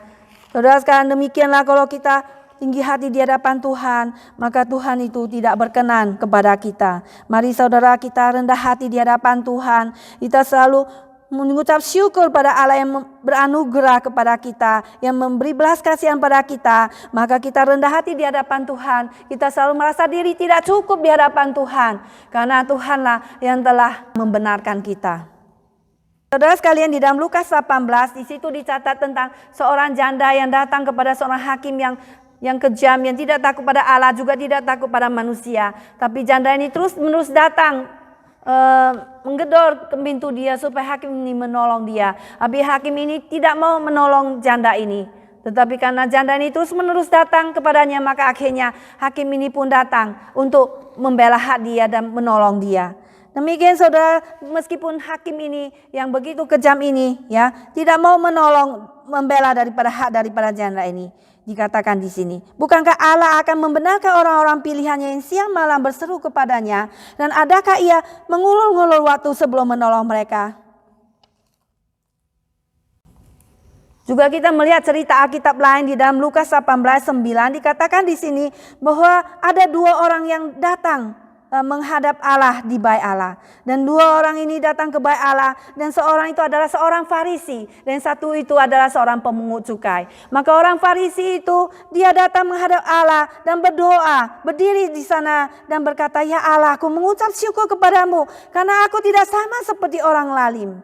Saudara sekalian, demikianlah kalau kita tinggi hati di hadapan Tuhan, maka Tuhan itu tidak berkenan kepada kita. Mari saudara, kita rendah hati di hadapan Tuhan. Kita selalu mengucap syukur pada Allah yang beranugerah kepada kita, yang memberi belas kasihan pada kita. Maka kita rendah hati di hadapan Tuhan. Kita selalu merasa diri tidak cukup di hadapan Tuhan, karena Tuhanlah yang telah membenarkan kita. Saudara sekalian, di dalam Lukas 18 di situ dicatat tentang seorang janda yang datang kepada seorang hakim yang kejam, yang tidak takut pada Allah, juga tidak takut pada manusia. Tapi janda ini terus-menerus datang menggedor ke pintu dia supaya hakim ini menolong dia. Tapi hakim ini tidak mau menolong janda ini. Tetapi karena janda ini terus-menerus datang kepadanya, maka akhirnya hakim ini pun datang untuk membela hak dia dan menolong dia. Demikian saudara, meskipun hakim ini yang begitu kejam ini, ya, tidak mau menolong, membela daripada hak daripada janda ini. Dikatakan di sini, bukankah Allah akan membenarkan orang-orang pilihannya yang siang malam berseru kepadanya, dan adakah ia mengulur-ngulur waktu sebelum menolong mereka? Juga kita melihat cerita Alkitab lain di dalam Lukas 18:9 dikatakan di sini bahwa ada 2 orang yang datang menghadap Allah di bait Allah, dan 2 orang ini datang ke bait Allah, dan seorang itu adalah seorang Farisi dan satu itu adalah seorang pemungut cukai. Maka orang Farisi itu dia datang menghadap Allah dan berdoa, berdiri di sana dan berkata, ya Allah, aku mengucap syukur kepadamu karena aku tidak sama seperti orang lalim.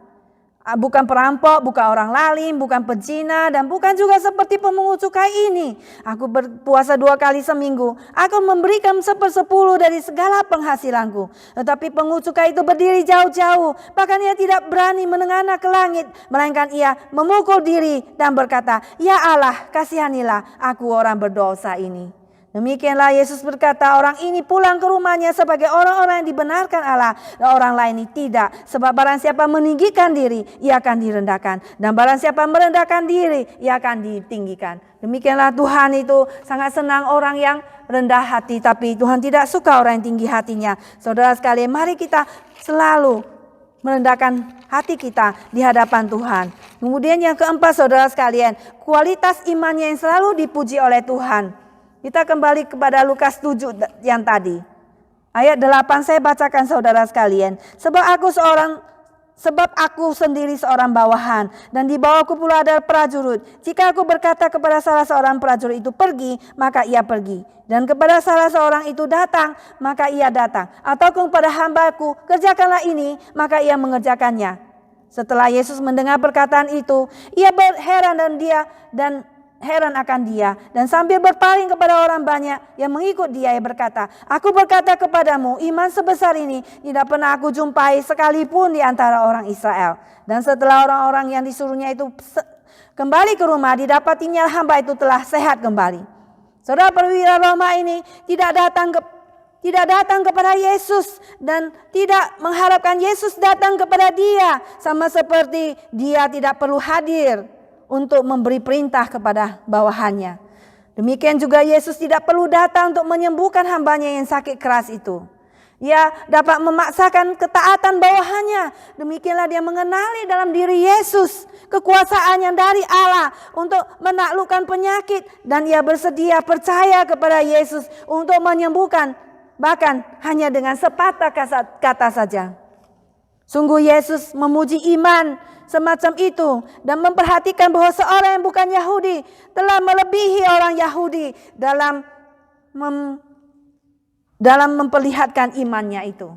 bukan perampok, bukan orang lalim, bukan pezina, dan bukan juga seperti pemungut cukai ini. Aku berpuasa 2 kali seminggu. Aku memberikan 1/10 dari segala penghasilanku. Tetapi pemungut cukai itu berdiri jauh-jauh. Bahkan ia tidak berani menengadah ke langit. Melainkan ia memukul diri dan berkata, "Ya Allah, kasihanilah aku orang berdosa ini." Demikianlah Yesus berkata, orang ini pulang ke rumahnya sebagai orang-orang yang dibenarkan Allah, dan orang lain ini tidak. Sebab barang siapa meninggikan diri, ia akan direndahkan. Dan barang siapa merendahkan diri, ia akan ditinggikan. Demikianlah Tuhan itu sangat senang orang yang rendah hati, tapi Tuhan tidak suka orang yang tinggi hatinya. Saudara sekalian, mari kita selalu merendahkan hati kita di hadapan Tuhan. Kemudian yang keempat, saudara sekalian, kualitas imannya yang selalu dipuji oleh Tuhan. Kita kembali kepada Lukas 7 yang tadi. Ayat 8 saya bacakan saudara sekalian. Sebab aku sendiri seorang bawahan, dan di bawahku pula ada prajurit. Jika aku berkata kepada salah seorang prajurit itu pergi, maka ia pergi. Dan kepada salah seorang itu datang, maka ia datang. Atau kepada hambaku, kerjakanlah ini, maka ia mengerjakannya. Setelah Yesus mendengar perkataan itu, ia berheran heran akan dia, dan sambil berpaling kepada orang banyak yang mengikut dia, ia berkata, "Aku berkata kepadamu, iman sebesar ini tidak pernah aku jumpai sekalipun di antara orang Israel." Dan setelah orang-orang yang disuruhnya itu kembali ke rumah, didapatinya hamba itu telah sehat kembali. Saudara, perwira Roma ini tidak datang kepada Yesus dan tidak mengharapkan Yesus datang kepada dia, sama seperti dia tidak perlu hadir untuk memberi perintah kepada bawahannya. Demikian juga Yesus tidak perlu datang untuk menyembuhkan hambanya yang sakit keras itu. Ia dapat memaksakan ketaatan bawahannya. Demikianlah dia mengenali dalam diri Yesus kekuasaan yang dari Allah untuk menaklukkan penyakit, dan ia bersedia percaya kepada Yesus untuk menyembuhkan, bahkan hanya dengan sepatah kata saja. Sungguh Yesus memuji iman semacam itu dan memperhatikan bahwa seorang yang bukan Yahudi telah melebihi orang Yahudi dalam memperlihatkan imannya itu.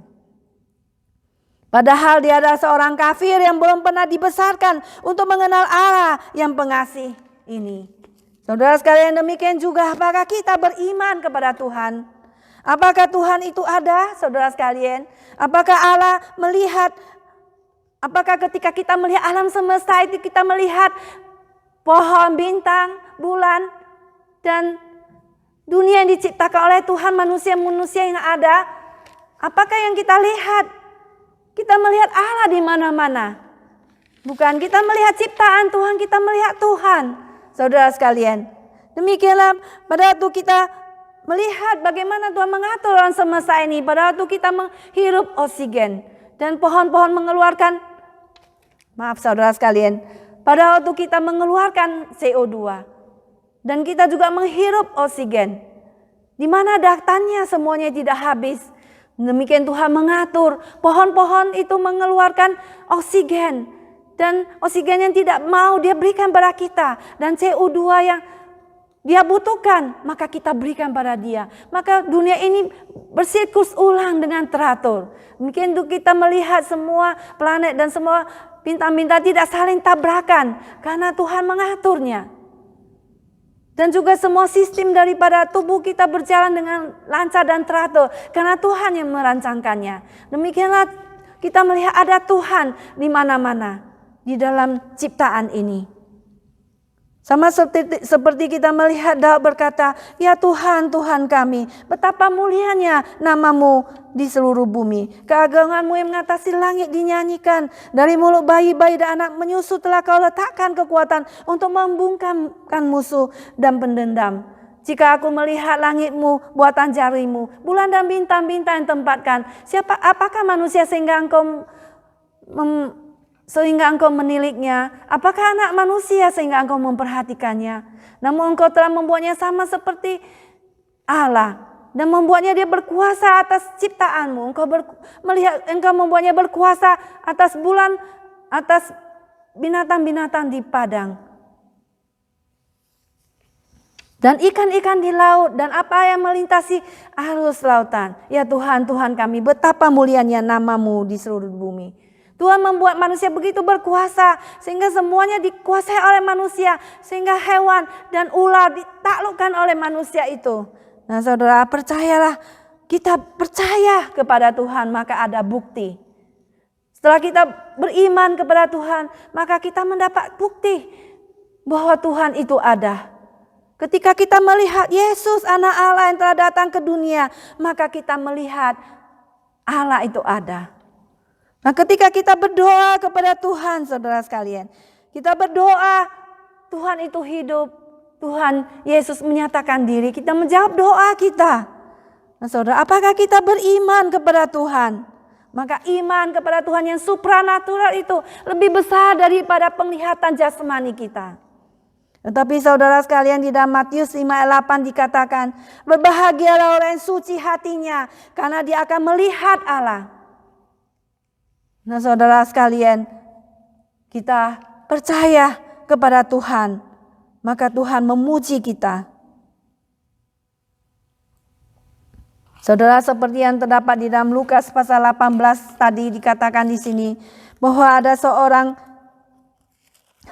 Padahal dia adalah seorang kafir yang belum pernah dibesarkan untuk mengenal Allah yang pengasih ini. Saudara sekalian, demikian juga apakah kita beriman kepada Tuhan? Apakah Tuhan itu ada, saudara sekalian? Apakah Allah melihat? Apakah ketika kita melihat alam semesta itu kita melihat pohon, bintang, bulan, dan dunia yang diciptakan oleh Tuhan, manusia-manusia yang ada? Apakah yang kita lihat? Kita melihat Allah di mana-mana. Bukan, kita melihat ciptaan Tuhan, kita melihat Tuhan. Saudara sekalian, demikianlah pada waktu kita melihat bagaimana Tuhan mengatur alam semesta ini, pada waktu kita menghirup oksigen dan pohon-pohon mengeluarkan, saudara sekalian, pada waktu kita mengeluarkan CO2 dan kita juga menghirup oksigen, di mana datanya semuanya tidak habis. Demikian Tuhan mengatur pohon-pohon itu mengeluarkan oksigen, dan oksigen yang tidak mau dia berikan pada kita, dan CO2 yang dia butuhkan maka kita berikan pada dia. Maka dunia ini bersiklus ulang dengan teratur. Mungkin untuk kita melihat semua planet dan semua bintang-bintang tidak saling tabrakan karena Tuhan mengaturnya. Dan juga semua sistem daripada tubuh kita berjalan dengan lancar dan teratur karena Tuhan yang merancangkannya. Demikianlah kita melihat ada Tuhan di mana-mana di dalam ciptaan ini. Sama seperti kita melihat Daud berkata, "Ya Tuhan, Tuhan kami, betapa mulianya nama-Mu di seluruh bumi. Keagungan-Mu yang mengatasi langit dinyanyikan. Dari mulut bayi-bayi dan anak menyusu telah Kau letakkan kekuatan untuk membungkamkan musuh dan pendendam. Jika aku melihat langit-Mu, buatan jari-Mu, bulan dan bintang-bintang yang tempatkan, apakah manusia sehingga Engkau meniliknya? Apakah anak manusia sehingga Engkau memperhatikannya? Namun Engkau telah membuatnya sama seperti Allah dan membuatnya dia berkuasa atas ciptaan-Mu. Engkau membuatnya berkuasa atas bulan, atas binatang-binatang di padang, dan ikan-ikan di laut, dan apa yang melintasi arus lautan. Ya Tuhan, Tuhan kami, betapa mulianya nama-Mu di seluruh bumi." Tuhan membuat manusia begitu berkuasa sehingga semuanya dikuasai oleh manusia. Sehingga hewan dan ular ditaklukkan oleh manusia itu. Nah saudara, percayalah, kita percaya kepada Tuhan maka ada bukti. Setelah kita beriman kepada Tuhan, maka kita mendapat bukti bahwa Tuhan itu ada. Ketika kita melihat Yesus anak Allah yang telah datang ke dunia, maka kita melihat Allah itu ada. Nah ketika kita berdoa kepada Tuhan saudara sekalian, kita berdoa Tuhan itu hidup, Tuhan Yesus menyatakan diri, kita menjawab doa kita. Nah saudara, apakah kita beriman kepada Tuhan? Maka iman kepada Tuhan yang supranatural itu lebih besar daripada penglihatan jasmani kita. Tetapi saudara sekalian, di dalam Matius 5 ayat 8 dikatakan, berbahagialah orang yang suci hatinya karena dia akan melihat Allah. Nah saudara sekalian, kita percaya kepada Tuhan, maka Tuhan memuji kita. Saudara, seperti yang terdapat di dalam Lukas pasal 18 tadi dikatakan di sini, bahwa ada seorang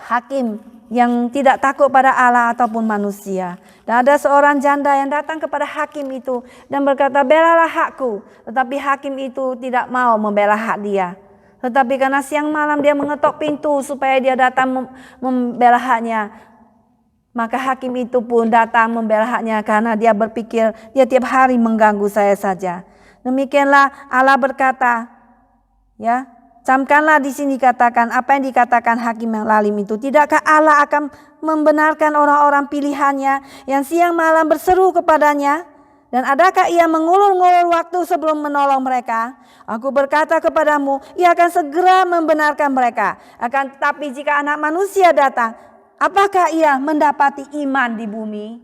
hakim yang tidak takut pada Allah ataupun manusia. Dan ada seorang janda yang datang kepada hakim itu dan berkata, belalah hakku. Tetapi hakim itu tidak mau membela hak dia. Tetapi karena siang malam dia mengetok pintu supaya dia datang membela haknya, maka hakim itu pun datang membela haknya karena dia berpikir dia tiap hari mengganggu saya saja. Demikianlah Allah berkata, ya, camkanlah di sini katakan apa yang dikatakan hakim yang lalim itu. Tidakkah Allah akan membenarkan orang-orang pilihannya yang siang malam berseru kepadanya? Dan adakah ia mengulur-ngulur waktu sebelum menolong mereka? Aku berkata kepadamu, ia akan segera membenarkan mereka. Akan tetapi jika anak manusia datang, apakah ia mendapati iman di bumi?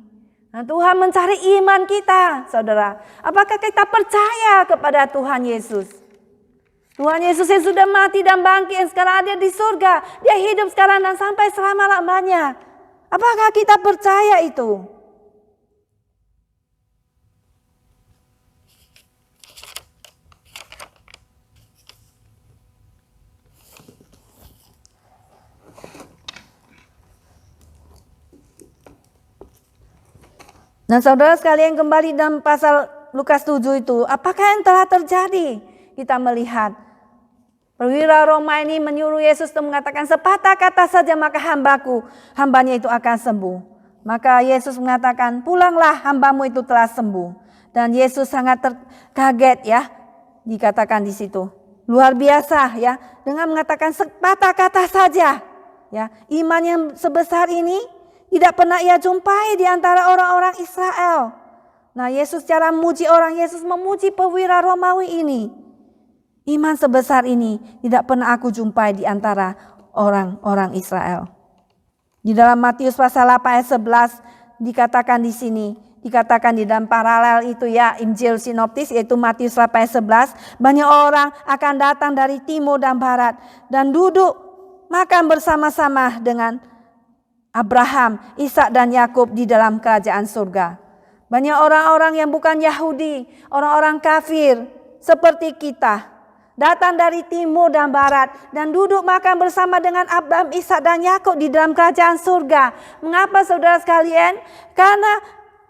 Nah, Tuhan mencari iman kita, saudara. Apakah kita percaya kepada Tuhan Yesus? Tuhan Yesus yang sudah mati dan bangkit, yang sekarang ada di surga. Dia hidup sekarang dan sampai selama-lamanya. Apakah kita percaya itu? Nah saudara sekalian, kembali dalam pasal Lukas 7 itu, apakah yang telah terjadi? Kita melihat perwira Roma ini menyuruh Yesus untuk mengatakan sepatah kata saja maka hambanya itu akan sembuh. Maka Yesus mengatakan, pulanglah, hambamu itu telah sembuh. Dan Yesus sangat kaget, ya, dikatakan di situ. Luar biasa, ya, dengan mengatakan sepatah kata saja. Ya, iman yang sebesar ini tidak pernah ia jumpai di antara orang-orang Israel. Nah, Yesus cara memuji orang, Yesus memuji perwira Romawi ini. Iman sebesar ini tidak pernah aku jumpai di antara orang-orang Israel. Di dalam Matius pasal 8 ayat 11 dikatakan di sini, dikatakan di dalam paralel itu, ya, Injil sinoptis yaitu Matius 8 ayat 11, banyak orang akan datang dari timur dan barat dan duduk makan bersama-sama dengan Abraham, Ishak dan Yakub di dalam kerajaan surga. Banyak orang-orang yang bukan Yahudi, orang-orang kafir seperti kita, datang dari timur dan barat dan duduk makan bersama dengan Abraham, Ishak dan Yakub di dalam kerajaan surga. Mengapa saudara sekalian? Karena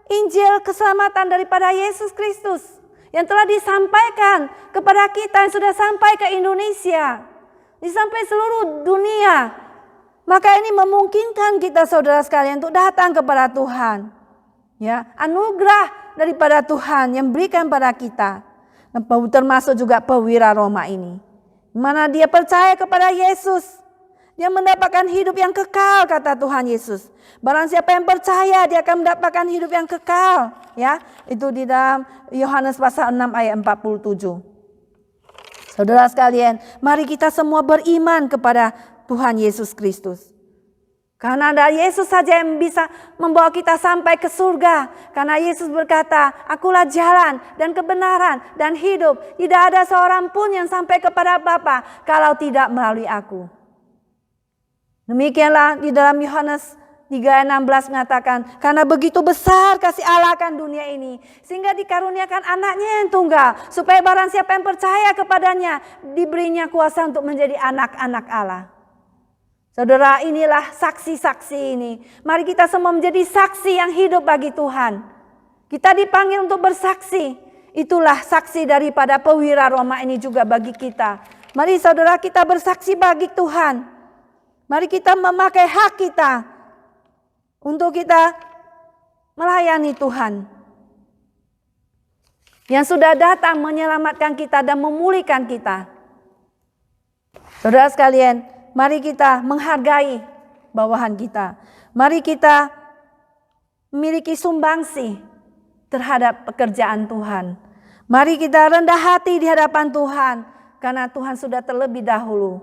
Injil keselamatan daripada Yesus Kristus yang telah disampaikan kepada kita, yang sudah sampai ke Indonesia, disampai seluruh dunia. Maka ini memungkinkan kita saudara sekalian untuk datang kepada Tuhan. Ya, anugerah daripada Tuhan yang berikan pada kita. Termasuk juga perwira Roma ini. Mana dia percaya kepada Yesus. Dia mendapatkan hidup yang kekal, kata Tuhan Yesus. Barang siapa yang percaya, dia akan mendapatkan hidup yang kekal. Ya, itu di dalam Yohanes pasal 6 ayat 47. Saudara sekalian, mari kita semua beriman kepada Tuhan Yesus Kristus. Karena ada Yesus saja yang bisa membawa kita sampai ke surga. Karena Yesus berkata, akulah jalan dan kebenaran dan hidup. Tidak ada seorang pun yang sampai kepada Bapa kalau tidak melalui aku. Demikianlah di dalam Yohanes 3:16 mengatakan, karena begitu besar kasih Allah akan dunia ini, sehingga dikaruniakan anaknya yang tunggal, supaya barang siapa yang percaya kepadanya, diberinya kuasa untuk menjadi anak-anak Allah. Saudara, inilah saksi-saksi ini. Mari kita semua menjadi saksi yang hidup bagi Tuhan. Kita dipanggil untuk bersaksi. Itulah saksi daripada pewira Roma ini juga bagi kita. Mari saudara, kita bersaksi bagi Tuhan. Mari kita memakai hak kita untuk kita melayani Tuhan yang sudah datang menyelamatkan kita dan memulihkan kita. Saudara sekalian, mari kita menghargai bawahan kita. Mari kita memiliki sumbangsi terhadap pekerjaan Tuhan. Mari kita rendah hati di hadapan Tuhan, karena Tuhan sudah terlebih dahulu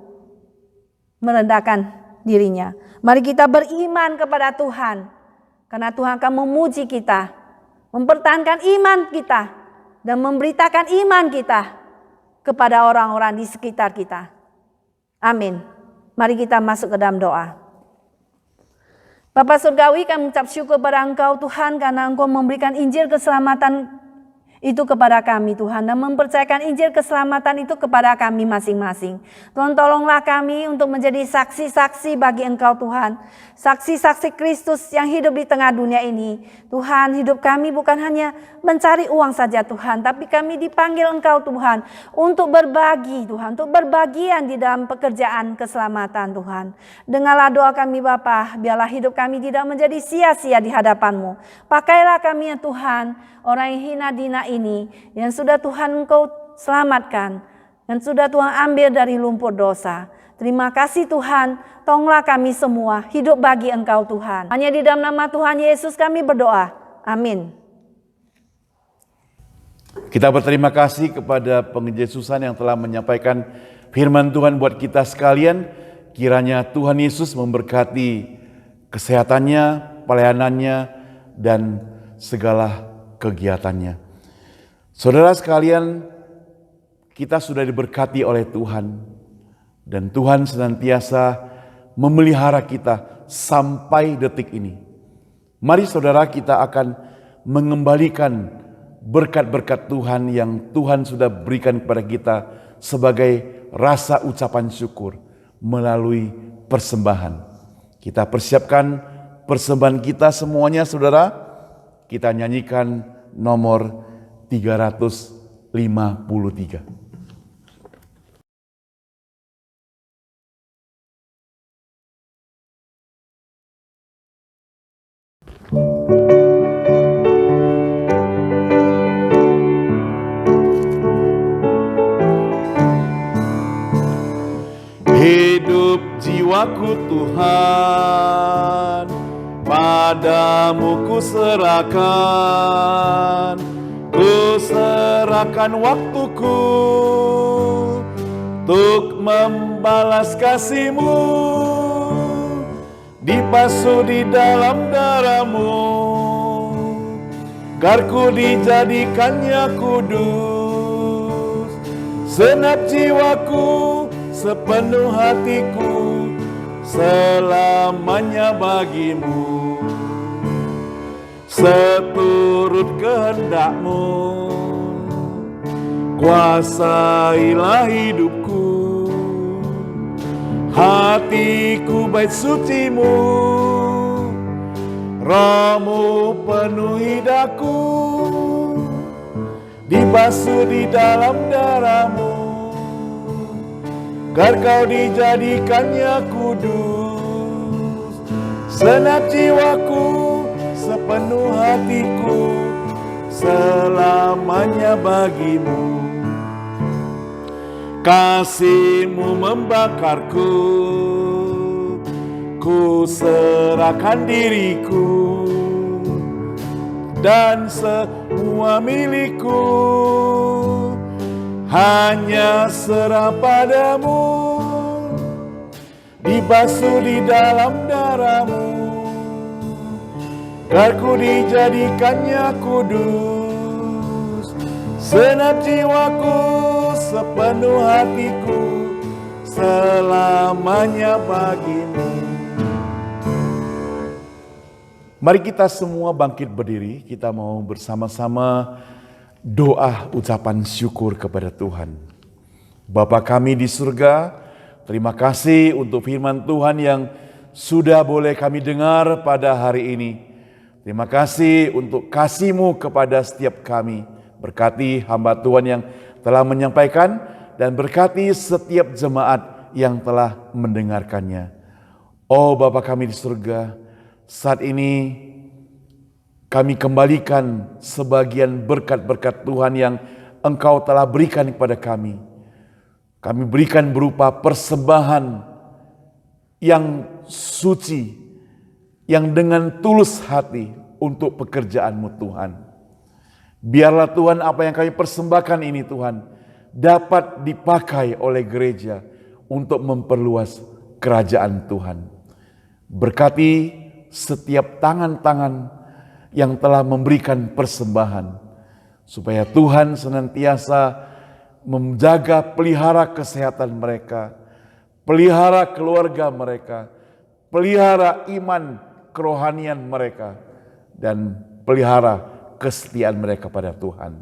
merendahkan dirinya. Mari kita beriman kepada Tuhan, karena Tuhan akan memuji kita, mempertahankan iman kita, dan memberitakan iman kita kepada orang-orang di sekitar kita. Amin. Mari kita masuk ke dalam doa. Bapa Surgawi, kami mengucap syukur pada Engkau Tuhan, karena Engkau memberikan Injil keselamatan itu kepada kami Tuhan, dan mempercayakan Injil keselamatan itu kepada kami masing-masing. Tuhan, tolonglah kami untuk menjadi saksi-saksi bagi Engkau Tuhan, saksi-saksi Kristus yang hidup di tengah dunia ini. Tuhan, hidup kami bukan hanya mencari uang saja Tuhan, tapi kami dipanggil Engkau Tuhan untuk berbagi Tuhan, untuk berbagian di dalam pekerjaan keselamatan Tuhan. Dengarlah doa kami Bapa, biarlah hidup kami tidak menjadi sia-sia di hadapan-Mu. Pakailah kami ya Tuhan, orang yang hina dina ini, yang sudah Tuhan Engkau selamatkan, yang sudah Tuhan ambil dari lumpur dosa. Terima kasih Tuhan, tolonglah kami semua hidup bagi Engkau Tuhan. Hanya di dalam nama Tuhan Yesus kami berdoa. Amin. Kita berterima kasih kepada penginjil Susan yang telah menyampaikan firman Tuhan buat kita sekalian. Kiranya Tuhan Yesus memberkati kesehatannya, pelayanannya, dan segala kegiatannya. Saudara sekalian, kita sudah diberkati oleh Tuhan, dan Tuhan senantiasa memelihara kita sampai detik ini. Mari saudara, kita akan mengembalikan berkat-berkat Tuhan yang Tuhan sudah berikan kepada kita sebagai rasa ucapan syukur melalui persembahan. Kita persiapkan persembahan kita semuanya saudara. Kita nyanyikan nomor 353. Hidup jiwaku Tuhan, padamu ku serahkan waktuku untuk membalas kasih-Mu, dibasuh di dalam darah-Mu, agar ku dijadikannya kudus. Senap jiwaku, sepenuh hatiku, selamanya bagi-Mu. Seturut kehendak-Mu, kuasailah hidupku. Hatiku bait suci-Mu, Roh-Mu penuhi daku, dibasuh di dalam darah-Mu, agar Kau dijadikannya kudus. Senap jiwaku, sepenuh hatiku, selamanya bagi-Mu. Kasih-Mu membakarku, ku serahkan diriku, dan semua milikku hanya serah padamu, dibasuh di dalam darah-Mu, agar ku dijadikannya kudus. Senap jiwaku, sepenuh hatiku, selamanya bagi-Mu. Mari kita semua bangkit berdiri, kita mau bersama-sama doa ucapan syukur kepada Tuhan. Bapa kami di surga, terima kasih untuk firman Tuhan yang sudah boleh kami dengar pada hari ini. Terima kasih untuk kasih-Mu kepada setiap kami. Berkati hamba Tuhan yang telah menyampaikan dan berkati setiap jemaat yang telah mendengarkannya. Oh Bapa kami di surga, saat ini kami kembalikan sebagian berkat-berkat Tuhan yang Engkau telah berikan kepada kami. Kami berikan berupa persembahan yang suci, yang dengan tulus hati untuk pekerjaan-Mu Tuhan. Biarlah Tuhan apa yang kami persembahkan ini Tuhan dapat dipakai oleh gereja untuk memperluas kerajaan Tuhan. Berkati setiap tangan-tangan yang telah memberikan persembahan, supaya Tuhan senantiasa menjaga pelihara kesehatan mereka, pelihara keluarga mereka, pelihara iman kerohanian mereka, dan pelihara kesetiaan mereka pada Tuhan.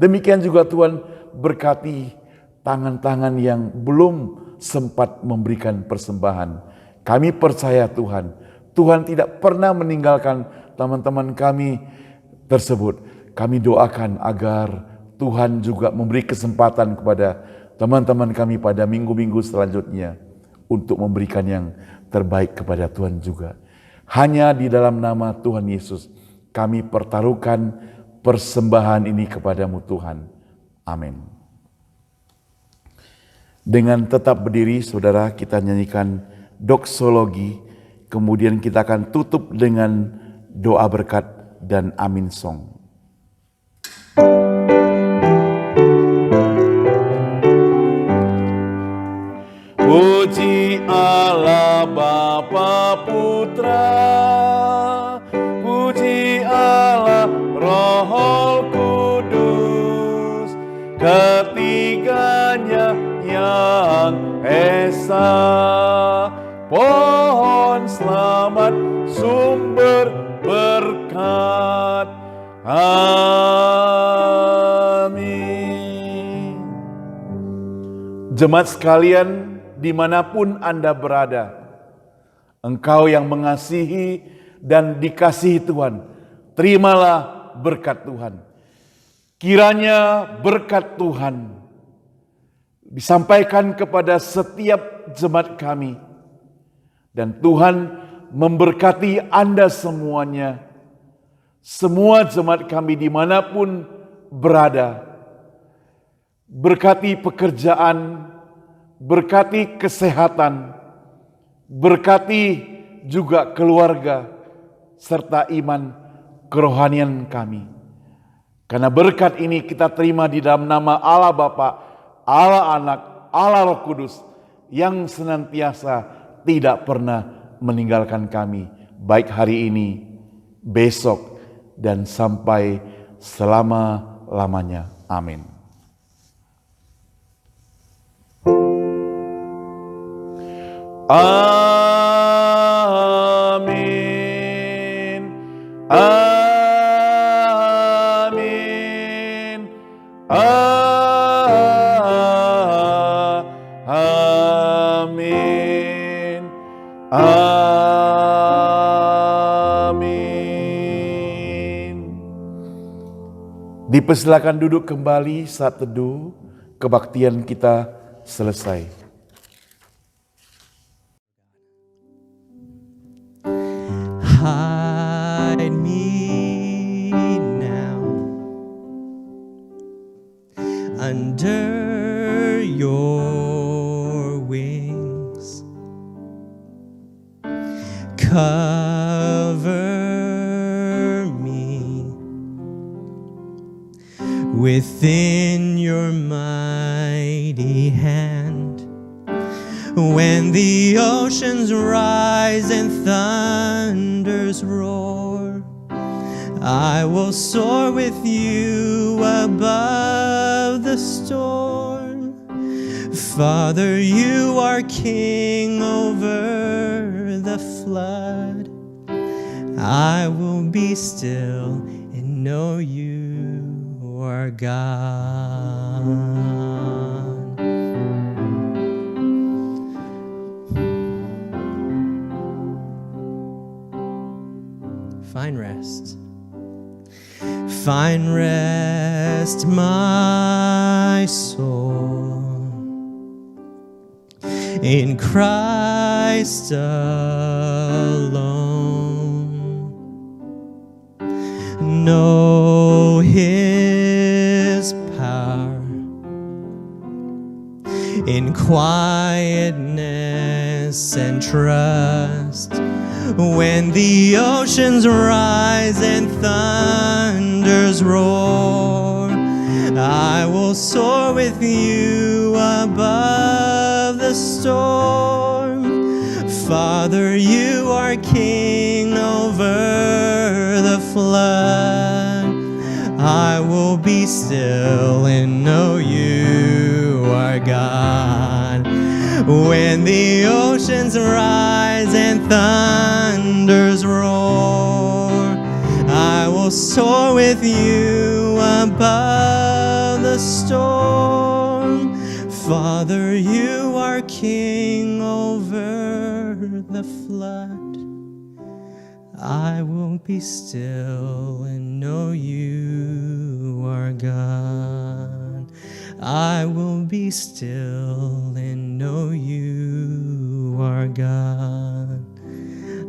Demikian juga Tuhan berkati tangan-tangan yang belum sempat memberikan persembahan. Kami percaya Tuhan, Tuhan tidak pernah meninggalkan teman-teman kami tersebut. Kami doakan agar Tuhan juga memberi kesempatan kepada teman-teman kami pada minggu-minggu selanjutnya untuk memberikan yang terbaik kepada Tuhan juga. Hanya di dalam nama Tuhan Yesus kami pertaruhkan persembahan ini kepadamu Tuhan. Amin. Dengan tetap berdiri saudara, kita nyanyikan doksologi, kemudian kita akan tutup dengan doa berkat dan amin song. Puji Allah Bapa Putra, puji Allah Roh Kudus, ketiganya yang esa. Pohon selamat sumber berkat. Amin. Jemaat sekalian, dimanapun Anda berada, engkau yang mengasihi dan dikasihi Tuhan, terimalah berkat Tuhan. Kiranya berkat Tuhan disampaikan kepada setiap jemaat kami, dan Tuhan memberkati Anda semuanya, semua jemaat kami dimanapun berada. Berkati pekerjaan, berkati kesehatan, berkati juga keluarga, serta iman kerohanian kami. Karena berkat ini kita terima di dalam nama Allah Bapa, Allah Anak, Allah Roh Kudus, yang senantiasa tidak pernah meninggalkan kami, baik hari ini, besok, dan sampai selama-lamanya. Amin. Amin. Amin. Amin. Amin. Dipersilakan duduk kembali saat teduh kebaktian kita selesai. Hide me now under your wings. Cover me within your mighty hand. When the oceans rise and thunders roar, I will soar with you above the storm. Father, you are king over the flood. I will be still and know you are God. Find rest. Find rest, my soul, in Christ alone. Know His power in quietness and trust. When the oceans rise and thunders roar, I will soar with you above the storm. Father, you are King over the flood. I will be still and know you are God. When the oceans rise and thunders roar, I will soar with you above the storm. Father, you are King over the flood. I will be still and know you are God. I will be still and know you are God.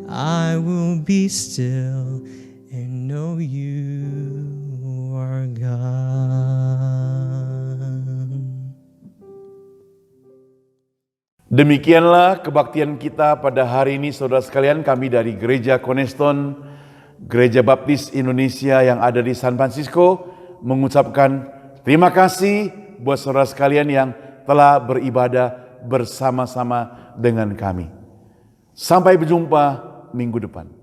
I will be still and know you are God. Demikianlah kebaktian kita pada hari ini, saudara sekalian. Kami dari Gereja Cornerstone, Gereja Baptis Indonesia yang ada di San Francisco, mengucapkan terima kasih buat saudara sekalian yang telah beribadah bersama-sama dengan kami. Sampai berjumpa minggu depan.